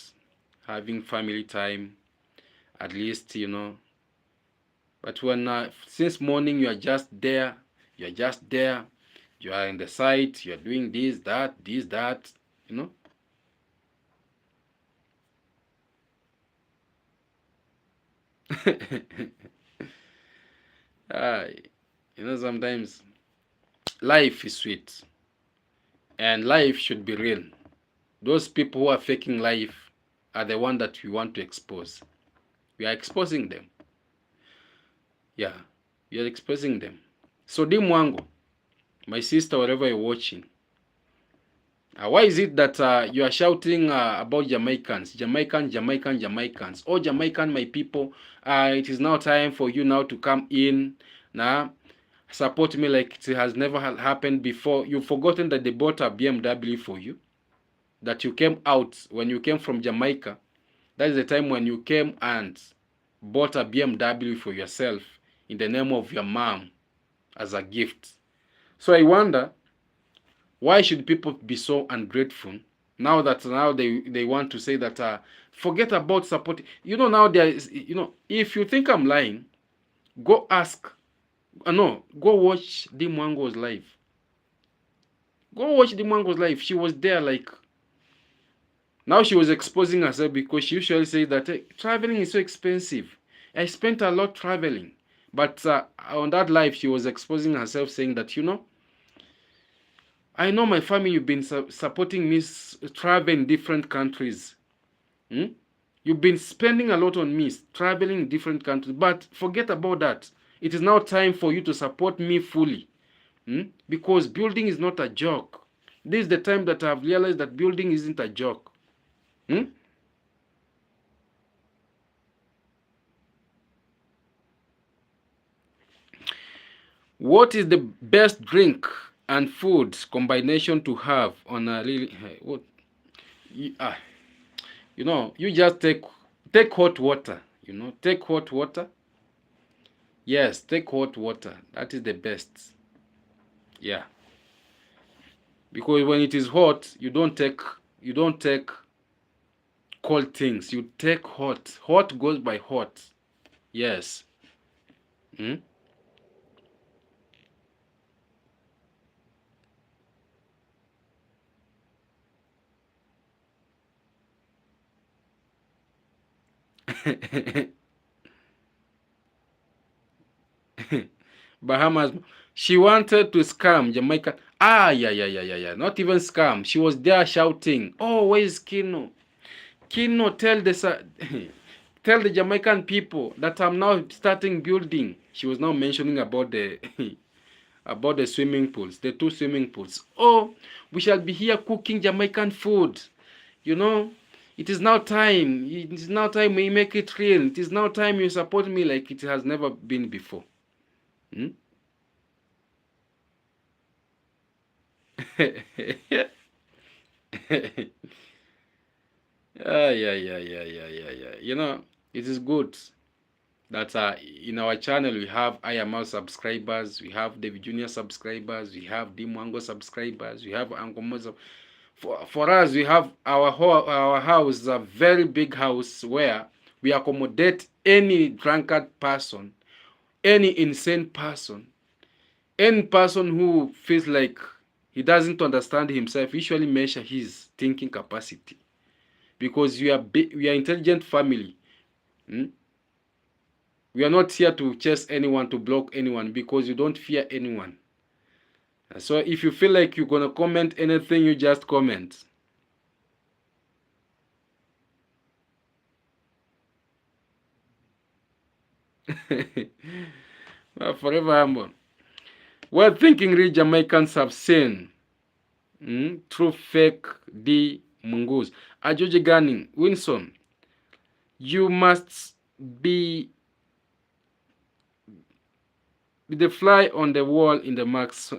S1: having family time, at least, But when since morning you are just there, you are just there, you are in the site, you are doing this, that, you know. uh, Sometimes life is sweet and life should be real. Those people who are faking life are the one that we want to expose. We are exposing them. Yeah, we are exposing them. So Dimwango, my sister, wherever you're watching, why is it that you are shouting about Jamaicans, Jamaicans? Oh, Jamaican, my people, it is now time for you now to come in. Now, support me like it has never happened before. You've forgotten that they bought a BMW for you, that you came out when you came from Jamaica. That is the time when you came and bought a BMW for yourself in the name of your mom as a gift. So I wonder, why should people be so ungrateful now that they want to say that forget about support? Now there is, if you think I'm lying, go ask. No, go watch Dimwango's live. Go watch Dimwango's live. She was there like. Now she was exposing herself because she usually says that hey, traveling is so expensive. I spent a lot traveling. But on that live, she was exposing herself saying that, I know my family, you've been supporting me travel in different countries. Hmm? You've been spending a lot on me traveling in different countries. But forget about that. It is now time for you to support me fully. Because building is not a joke. This is the time that I've realized that building isn't a joke. What is the best drink and food combination to have on a really what? You just take hot water. Take hot water. Yes, take hot water. That is the best. Yeah, because when it is hot, you don't take cold things. You take hot. Hot goes by hot. Yes. Hmm? Bahamas. She wanted to scam Jamaica. Yeah. Not even scam. She was there shouting, "Oh, where is Kino? Kino, tell the tell the Jamaican people that I'm now starting building." She was now mentioning about the about the swimming pools, the two swimming pools. Oh, we shall be here cooking Jamaican food. You know, it is now time. It is now time we make it real. It is now time you support me like it has never been before. Hmm? Yeah. It is good that in our channel we have Ayamaru subscribers, we have David Junior subscribers, we have Dimango subscribers, we have Angomo. For us, we have our house is a very big house where we accommodate any drunkard person, any insane person, any person who feels like he doesn't understand himself. Usually measure his thinking capacity, because we are intelligent family. Hmm? We are not here to chase anyone, to block anyone, because you don't fear anyone. So if you feel like you're gonna comment anything, you just comment. Well, forever humble. Well, thinking real Jamaicans have seen through fake D Mungus. Ajoji Gani, Winston, you must be the fly on the wall in the max.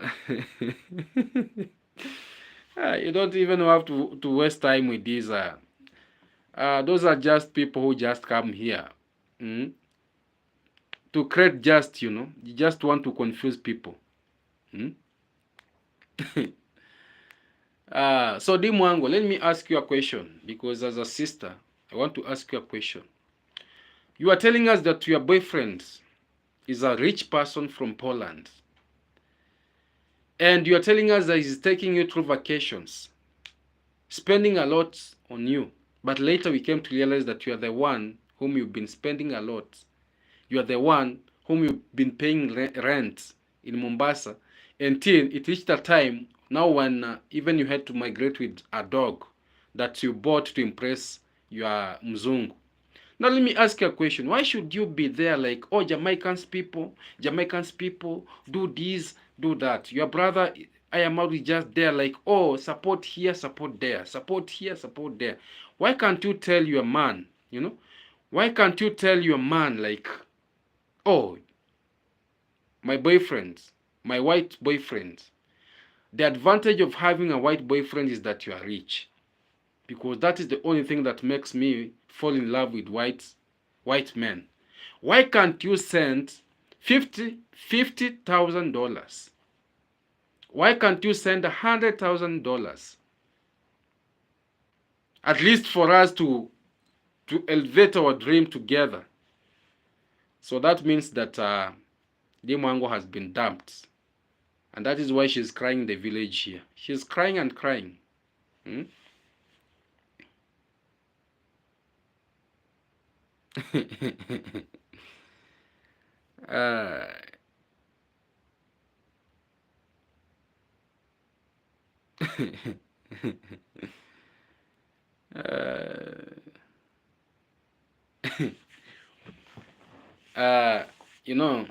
S1: You don't even have to waste time with these. Those are just people who just come here to create just, you just want to confuse people. Mm? So Dimango, let me ask you a question, because as a sister, I want to ask you a question. You are telling us that your boyfriend is a rich person from Poland, and you are telling us that he's taking you through vacations, spending a lot on you, but later we came to realize that you are the one whom you've been spending a lot. You are the one whom you've been paying rent in Mombasa until it reached a time now when even you had to migrate with a dog that you bought to impress your mzungu. Now let me ask you a question. Why should you be there like, oh, Jamaicans people, do this, do that? Your brother Ayamaru is just there like, oh, support here, support there, support here, support there. Why can't you tell your man, Why can't you tell your man like, oh, my boyfriend, my white boyfriend, the advantage of having a white boyfriend is that you are rich. Because that is the only thing that makes me fall in love with white men. Why can't you send $50,000? Why can't you send $100,000? At least for us to elevate our dream together. So that means that Dimango has been dumped. And that is why she's crying in the village here. She's crying and crying. Hmm? uh, uh, you know,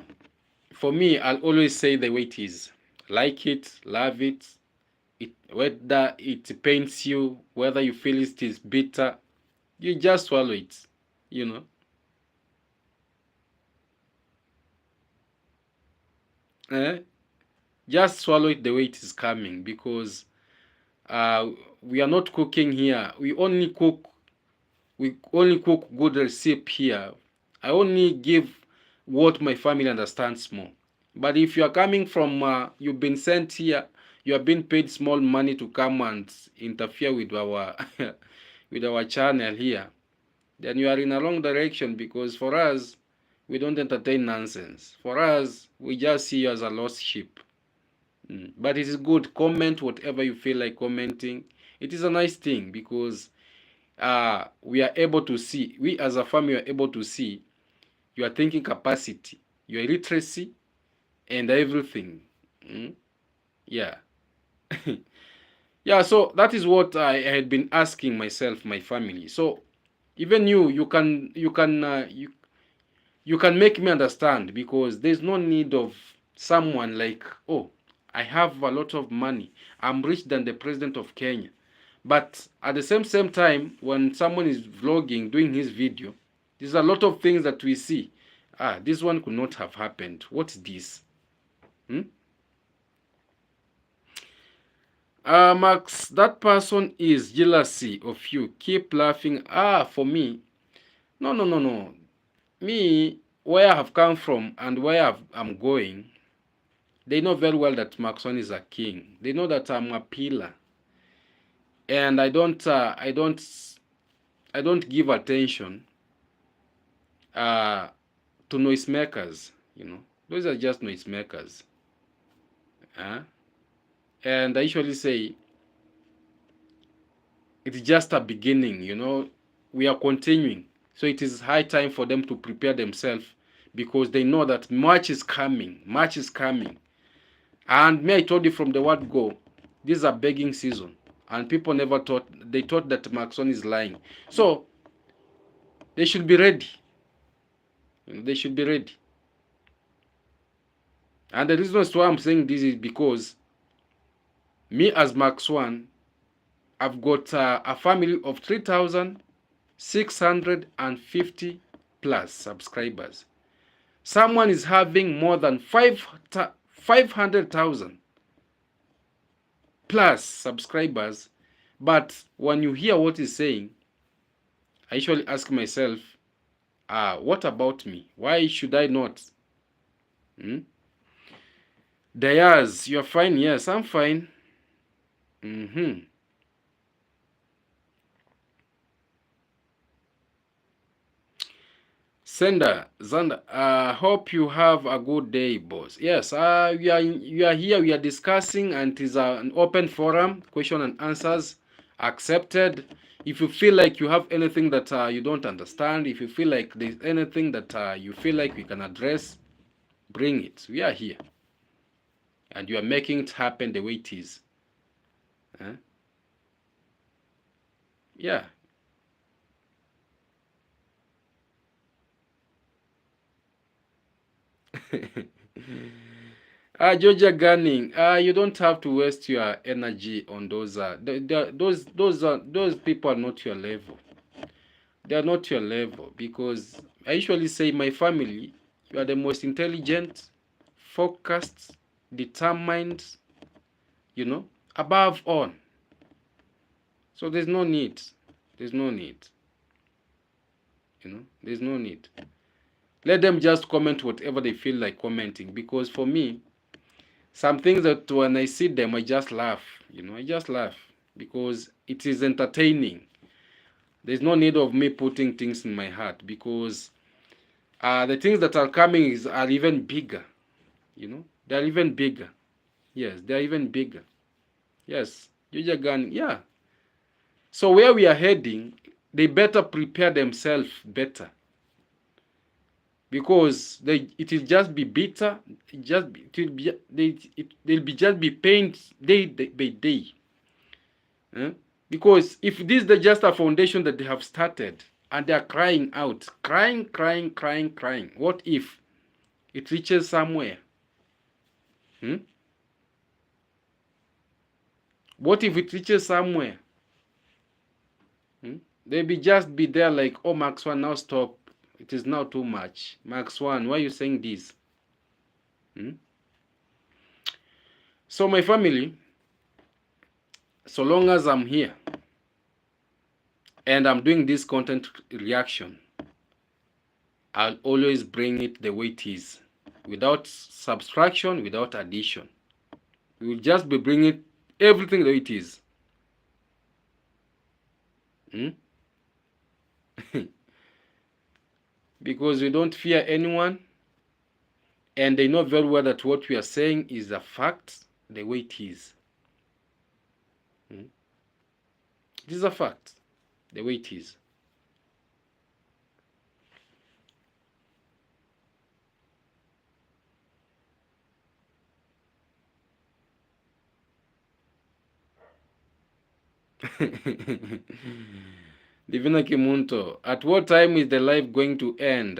S1: for me, I'll always say the way it is. Like it, love it, whether it pains you, whether you feel it is bitter, you just swallow it, you know. Eh? Just swallow it the way it is coming, because uh, we are not cooking here. We only cook good recipe here. I only give what my family understands more. But if you are coming from, you've been sent here, you have been paid small money to come and interfere with our with our channel here, then you are in a wrong direction, because for us, we don't entertain nonsense. For us, we just see you as a lost sheep. But it is good. Comment whatever you feel like commenting. It is a nice thing, because we are able to see, we as a family are able to see your thinking capacity, your literacy, and everything. Yeah. Yeah, so that is what I had been asking myself, my family. So even you can make me understand, because there's no need of someone like, oh, I have a lot of money, I'm rich than the president of Kenya. But at the same time, when someone is vlogging, doing his video, there's a lot of things that we see. This one could not have happened. What's this? Max, that person is jealousy of you. Keep laughing. For me, no. Me, where I have come from and where I'm going, they know very well that Maxon is a king. They know that I'm a pillar, and I don't give attention to noisemakers. Those are just noisemakers. And I usually say it's just a beginning. We are continuing. So it is high time for them to prepare themselves, because they know that March is coming. March is coming. And me, I told you from the word go, this is a begging season. And people never thought, they thought that Maxon is lying. So they should be ready. They should be ready. And the reason why I'm saying this is because me as Max One, I've got a family of 3,650 plus subscribers. Someone is having more than 500,000 plus subscribers, but when you hear what he's saying, I usually ask myself, what about me? Why should I not? Dayaz, you're fine? Yes, I'm fine. Sender, Zander, hope you have a good day, boss. Yes, we are here, we are discussing, and it is an open forum, question and answers accepted. If you feel like you have anything that you don't understand, if you feel like there's anything that you feel like we can address, bring it. We are here. And you are making it happen the way it is. Yeah. Georgia Gunning, you don't have to waste your energy on those. Those people are not your level. They are not your level, because I usually say, my family, you are the most intelligent, focused, determined, above all. So there's no need. There's no need. There's no need. Let them just comment whatever they feel like commenting, because for me, some things that when I see them, I just laugh. I just laugh because it is entertaining. There's no need of me putting things in my heart, because the things that are coming are even bigger. They're even bigger. Yes, they're even bigger. Yes, yeah. So where we are heading, they better prepare themselves better, because it will just be bitter. They'll be just be pained day by day. Because if this is just a foundation that they have started, and they are crying out, crying, what if it reaches somewhere? What if it reaches somewhere? They'll just be there like, oh, Max One, now stop. It is now too much. Max One, why are you saying this? So my family, so long as I'm here and I'm doing this content reaction, I'll always bring it the way it is, without subtraction, without addition. We will just be bringing everything the way it is. Because we don't fear anyone, and they know very well that what we are saying is a fact the way it is. It is a fact the way it is. Divina Kimunto, at what time is the life going to end?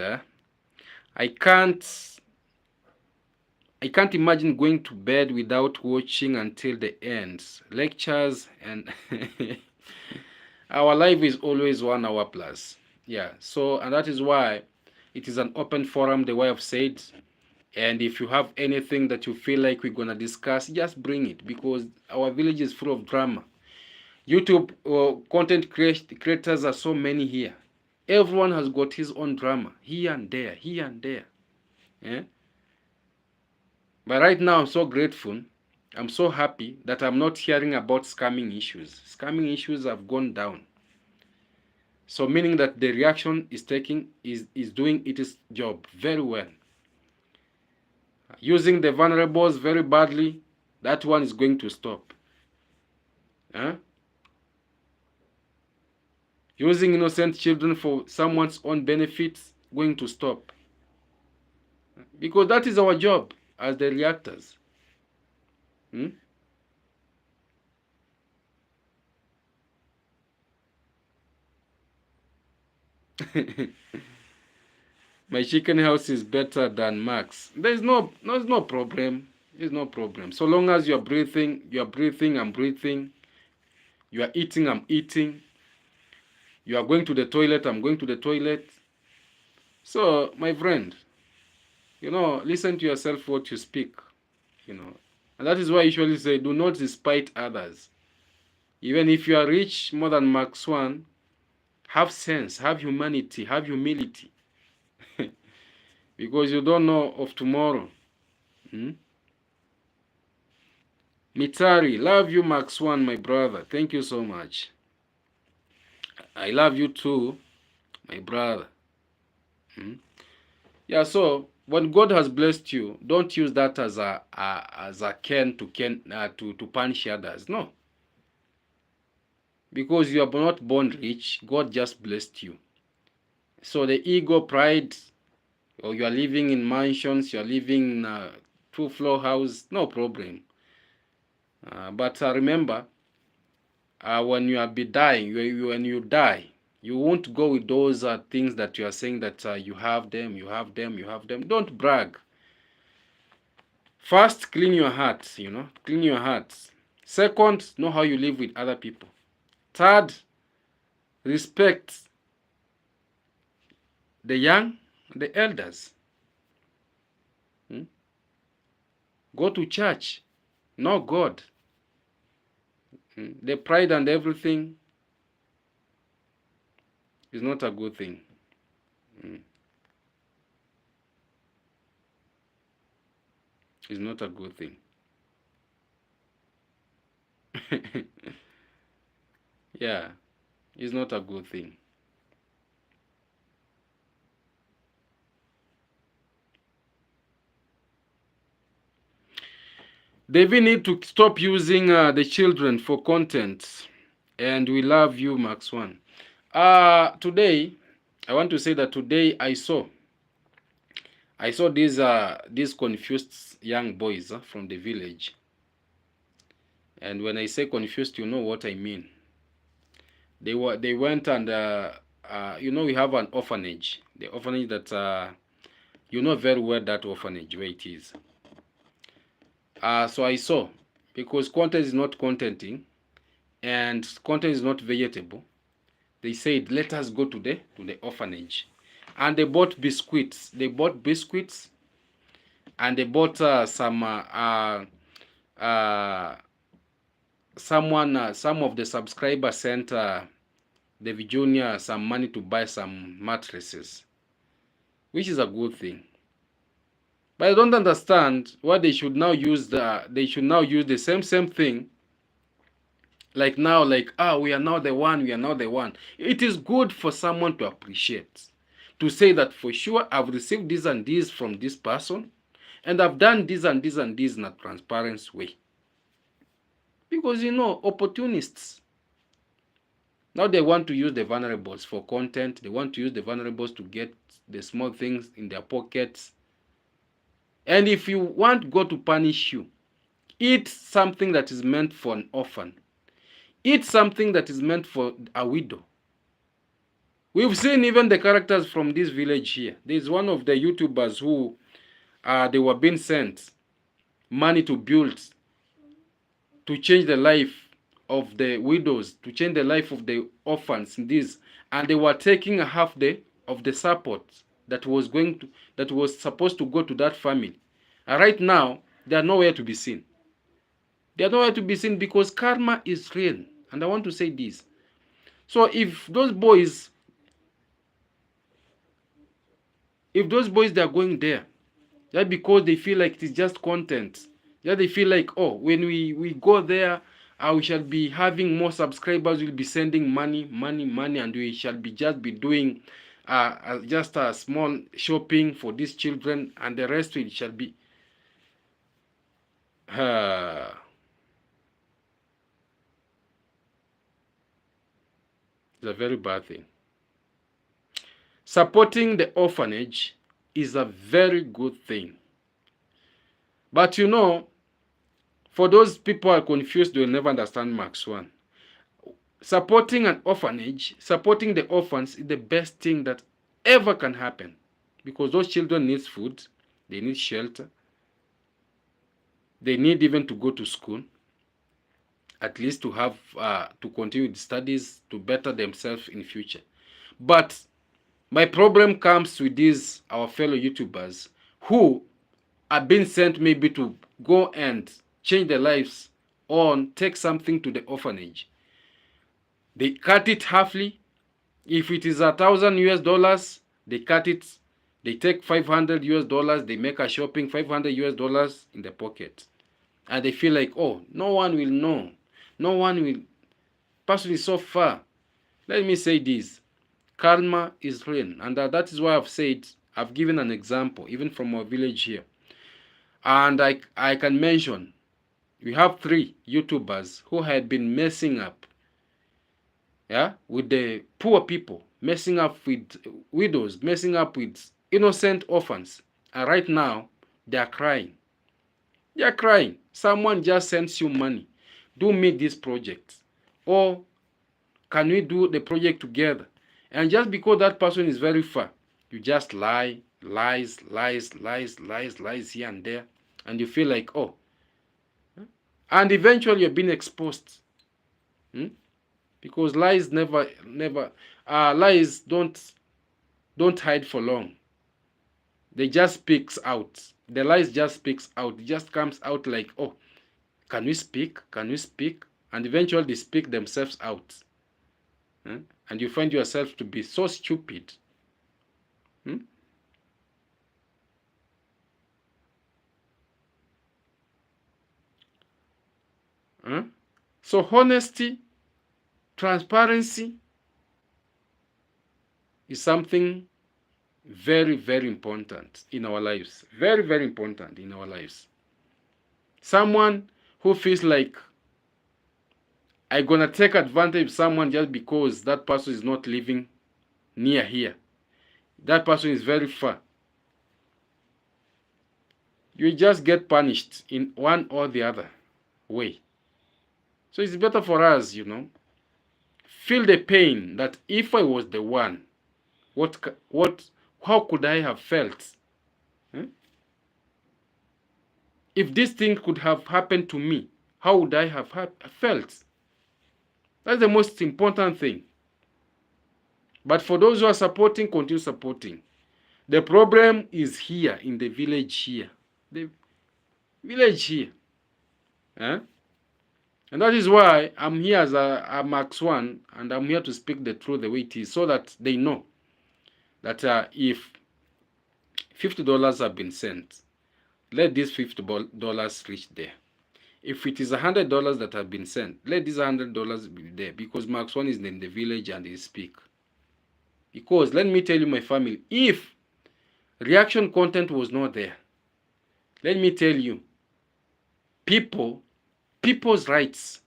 S1: I can't imagine going to bed without watching until the end. Lectures and our life is always 1 hour plus. Yeah. So, and that is why it is an open forum, the way I've said. And if you have anything that you feel like we're gonna discuss, just bring it, because our village is full of drama. YouTube content creators are so many here. Everyone has got his own drama, here and there. Yeah? But right now, I'm so grateful. I'm so happy that I'm not hearing about scamming issues. Scamming issues have gone down. So meaning that the reaction is doing its job very well. Using the vulnerables very badly, that one is going to stop. Using innocent children for someone's own benefits, going to stop. Because that is our job as the reactors. My chicken house is better than Max. There's no problem. There's no problem. So long as you're breathing, I'm breathing. You are eating, I'm eating. You are going to the toilet, I'm going to the toilet. So, my friend, listen to yourself what you speak. And that is why I usually say, do not despise others. Even if you are rich more than Mark Swan, have sense, have humanity, have humility. Because you don't know of tomorrow. Mitari, love you, Mark Swan, my brother. Thank you so much. I love you too, my brother. Yeah, so when God has blessed you, don't use that as a can to punish others. No, because you are not born rich. God just blessed you. So the ego, pride, or you are living in mansions, you are living in a 2-floor house, no problem. But remember, when you are be dying, when you die, you won't go with those things that you are saying that you have them, you have them, you have them. Don't brag. First, clean your heart, clean your heart. Second, know how you live with other people. Third, respect the young, the elders. Go to church, know God. The pride and everything is not a good thing. It's not a good thing. Yeah, it's not a good thing. They even need to stop using the children for content. And we love you, Max One. Today, I want to say that today I saw these confused young boys from the village. And when I say confused, you know what I mean. They went and we have an orphanage. The orphanage that you know very well that orphanage where it is. So I saw, because content is not contenting and content is not vegetable, they said, let us go to the orphanage. And they bought biscuits. They bought biscuits and they bought some some of the subscribers sent the Virginia some money to buy some mattresses, which is a good thing. But I don't understand why they should now use the same thing. Like now, we are now the one, we are now the one. It is good for someone to appreciate, to say that for sure I've received this and this from this person, and I've done this and this and this in a transparent way. Because opportunists, now they want to use the vulnerables for content. They want to use the vulnerables to get the small things in their pockets. And if you want God to punish you, eat something that is meant for an orphan. Eat something that is meant for a widow. We've seen even the characters from this village here. There's one of the YouTubers who they were being sent money to build, to change the life of the widows, to change the life of the orphans in this, and they were taking a half day of the support that was supposed to go to that family. And right now, they are nowhere to be seen. They are nowhere to be seen because karma is real. And I want to say this. So if those boys they are going there, that because they feel like it is just content. Yeah, they feel like, oh, when we go there, we shall be having more subscribers, we'll be sending money, and we shall be just be doing just a small shopping for these children, and the rest it shall be. It's a very bad thing. Supporting the orphanage is a very good thing. But for those people who are confused, they will never understand Max 1. Supporting an orphanage, supporting the orphans is the best thing that ever can happen. Because those children need food, they need shelter, they need even to go to school, at least to have to continue the studies, to better themselves in future. But my problem comes with our fellow YouTubers who are being sent maybe to go and change their lives, or take something to the orphanage. They cut it halfly. If it is $1,000 US, they cut it. They take $500 US. They make a shopping $500 US in the pocket, and they feel like, oh, no one will know. No one will. Person is so far. Let me say this: karma is real, and that is why I've said, I've given an example even from our village here, and I can mention we have 3 YouTubers who had been messing up, yeah, with the poor people, messing up with widows, messing up with innocent orphans, and right now they are crying. They are crying. Someone just sends you money, do me this project, or can we do the project together? And just because that person is very far, you just lies here and there, and you feel like, oh, and eventually you're being exposed. Because lies lies don't hide for long. They just speaks out. The lies just speaks out. It just comes out like, oh, can we speak? Can we speak? And eventually they speak themselves out. And you find yourself to be so stupid. So honesty, transparency is something very, very important in our lives. Very, very important in our lives. Someone who feels like I'm gonna take advantage of someone just because that person is not living near here, that person is very far, you just get punished in one or the other way. So it's better for us, feel the pain that if I was the one, how could I have felt? If this thing could have happened to me, how would I have felt? That's the most important thing. But for those who are supporting, continue supporting. The problem is here in the village here. The village here. And that is why I'm here as a Max 1, and I'm here to speak the truth the way it is, so that they know that if $50 have been sent, let these $50 reach there. If it is $100 that have been sent, let these $100 be there, because Max 1 is in the village and he speak. Because let me tell you, my family, if reaction content was not there, let me tell you, people's rights,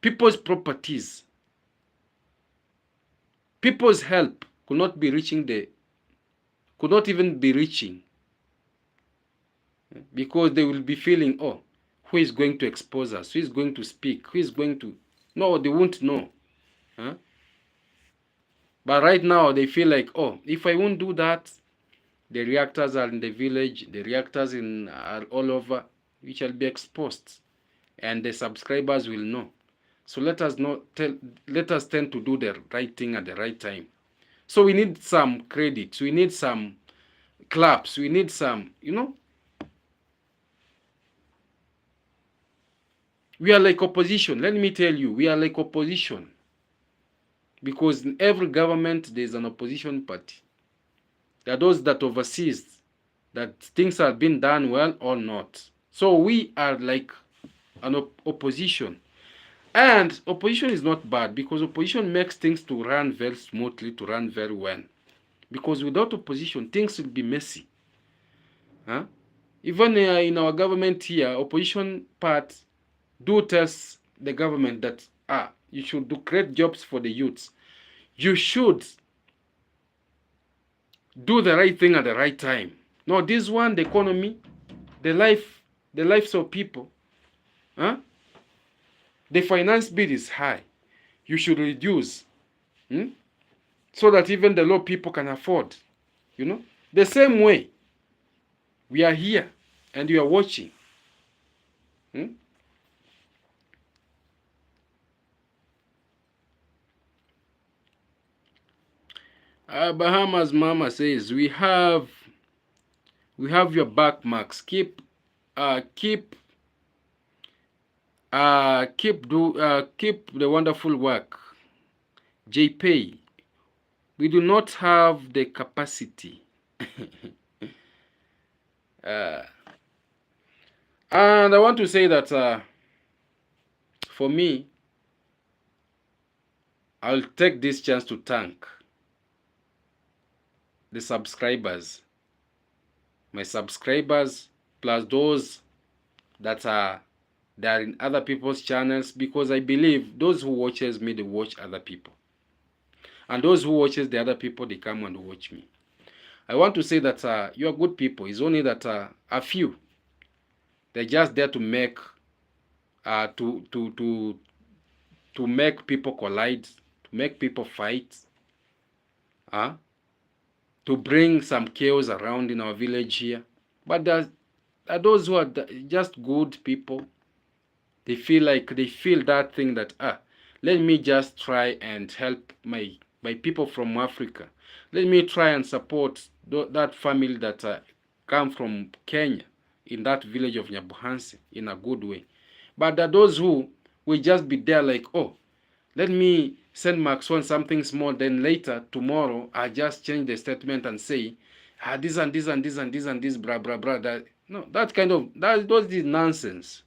S1: people's properties, people's help could not even be reaching, because they will be feeling, oh, who is going to expose us? Who is going to speak? Who is going to? No, they won't know. But right now they feel like, oh, if I won't do that, the reactors are in the village, the reactors are all over, we shall be exposed, and the subscribers will know. So let us tend to do the right thing at the right time. So we need some credit, we need some claps, we need some, we are like opposition. Let me tell you, we are like opposition, because in every government there's an opposition party. There are those that oversees that things are being done well or not. So we are like an opposition. And opposition is not bad, because opposition makes things to run very smoothly, to run very well. Because without opposition, things will be messy. Even in our government here, opposition part do tell the government that you should do create jobs for the youths. You should do the right thing at the right time. No, this one, the economy, the lives of people, the finance bill is high. You should reduce, so that even the low people can afford. The same way, we are here and you are watching. Bahamas Mama says, we have your back, Max. Keep keep the wonderful work. JP, we do not have the capacity. And I want to say that for me, I'll take this chance to thank the subscribers, my subscribers, plus those that are in other people's channels, because I believe those who watches me, they watch other people, and those who watches the other people, they come and watch me. I want to say that you are good people. It's only that a few, they're just there to make to make people collide, to make people fight, to bring some chaos around in our village here. But there are those who are just good people. They feel that thing that let me just try and help my people from Africa. Let me try and support that family that come from Kenya in that village of Nyabuhansi in a good way. But there are those who will just be there like, oh, let me send Maxwell something small, then later, tomorrow, I just change the statement and say, this and this and this and this and this, blah, blah, blah. Those is nonsense.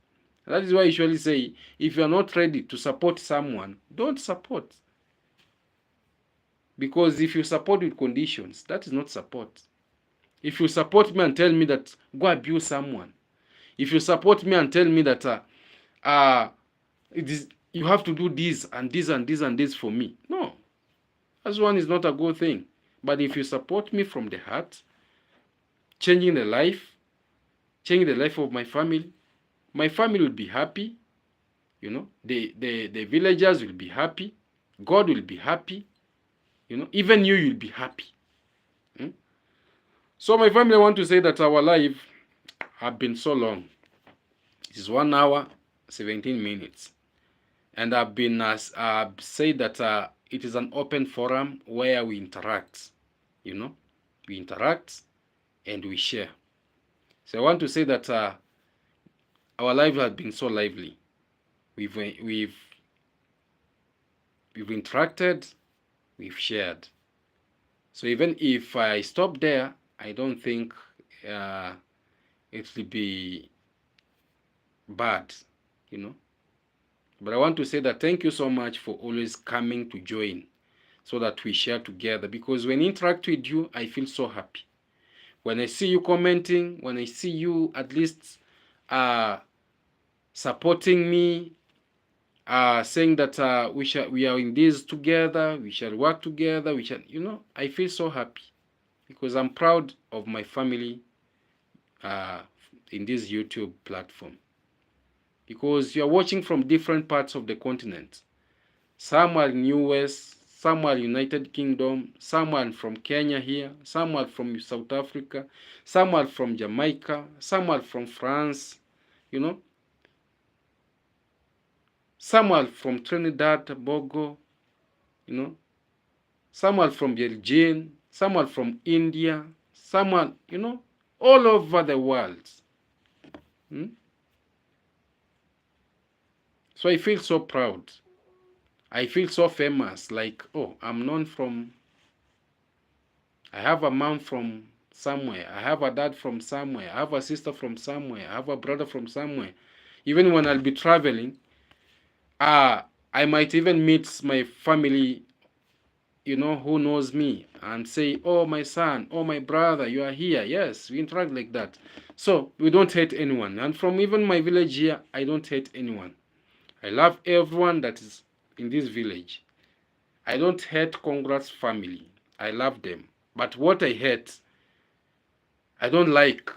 S1: That is why I usually say, if you are not ready to support someone, don't support. Because if you support with conditions, that is not support. If you support me and tell me that go abuse someone, if you support me and tell me that you have to do this and this and this and this for me, no, that one is not a good thing. But if you support me from the heart, changing the life of my family will be happy. The villagers will be happy. God will be happy. Even you will be happy. So my family, I want to say that our life have been so long. It is 1 hour, 17 minutes. And I've said that it is an open forum where we interact. We interact and we share. So I want to say that our life has been so lively. We've interacted, we've shared. So even if I stop there, I don't think it will be bad, But I want to say that thank you so much for always coming to join so that we share together. Because when I interact with you, I feel so happy. When I see you commenting, when I see you at least supporting me, saying that we are in this together, we shall work together, I feel so happy because I'm proud of my family in this YouTube platform. Because you are watching from different parts of the continent. Some are in US, some are United Kingdom, some are from Kenya here, some are from South Africa, some are from Jamaica, some are from France, Some are from Trinidad, Tobago, Some are from Belgium, some are from India, some are, all over the world. So I feel so proud. I feel so famous, like, oh, I'm known from, I have a mom from somewhere, I have a dad from somewhere, I have a sister from somewhere, I have a brother from somewhere. Even when I'll be traveling, I might even meet my family, who knows me and say, oh, my son, oh, my brother, you are here. Yes, we interact like that. So we don't hate anyone. And from even my village here, I don't hate anyone. I love everyone that is in this village. I don't hate Congrats family. I love them. But what I hate, I don't like,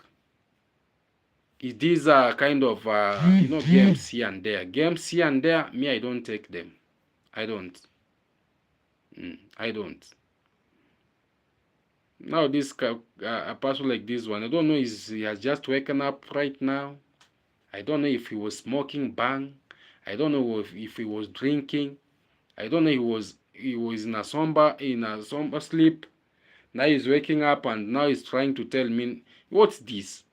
S1: is these kind of, games here and there. Games here and there, me, I don't take them. I don't. I don't. Now this a person like this one, I don't know if he has just woken up right now. I don't know if he was smoking bang. I don't know if he was drinking. I don't know he was in a somber sleep. Now he's waking up and now he's trying to tell me, what's this?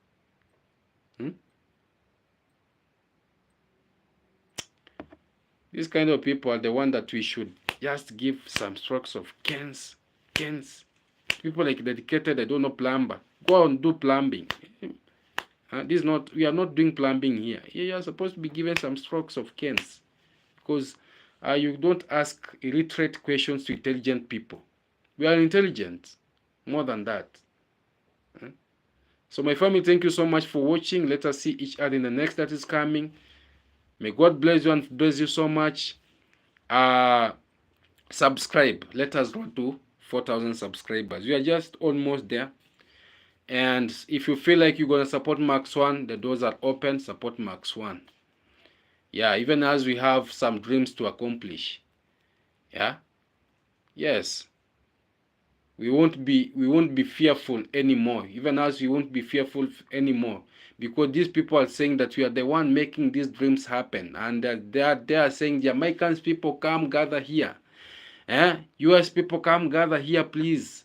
S1: These kind of people are the one that we should just give some strokes of canes. People like dedicated, they don't know plumber. Go and do plumbing. This is not, we are not doing plumbing here. You are supposed to be given some strokes of canes, because you don't ask illiterate questions to intelligent people. We are intelligent, more than that. So my family, thank you so much for watching. Let us see each other in the next that is coming. May God bless you and bless you so much. Subscribe. Let us go to 4,000 subscribers. We are just almost there. And if you feel like you're going to support Max One, the doors are open. Support Max One. Yeah, even as we have some dreams to accomplish. Yeah. Yes. We won't be fearful anymore. Even as we won't be fearful anymore, because these people are saying that we are the one making these dreams happen, and they are saying, Jamaicans people, come gather here. US people, come gather here, please.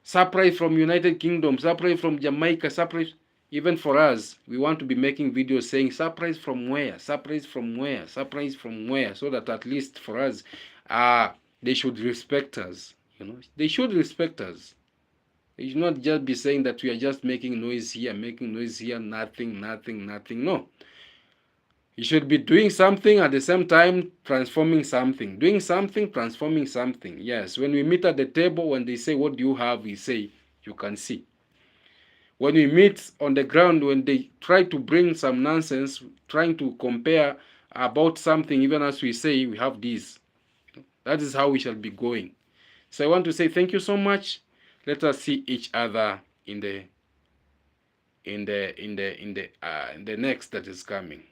S1: Surprise from United Kingdom, surprise from Jamaica, surprise. Even for us, we want to be making videos saying surprise from where, surprise from where, surprise from where, so that at least for us, they should respect us. They should respect us. They should not just be saying that we are just making noise here, nothing. No. You should be doing something at the same time transforming something. Doing something, transforming something. Yes, when we meet at the table, when they say, what do you have? We say, you can see. When we meet on the ground, when they try to bring some nonsense, trying to compare about something, even as we say, we have this. That is how we shall be going. So I want to say thank you so much. Let us see each other in the next that is coming.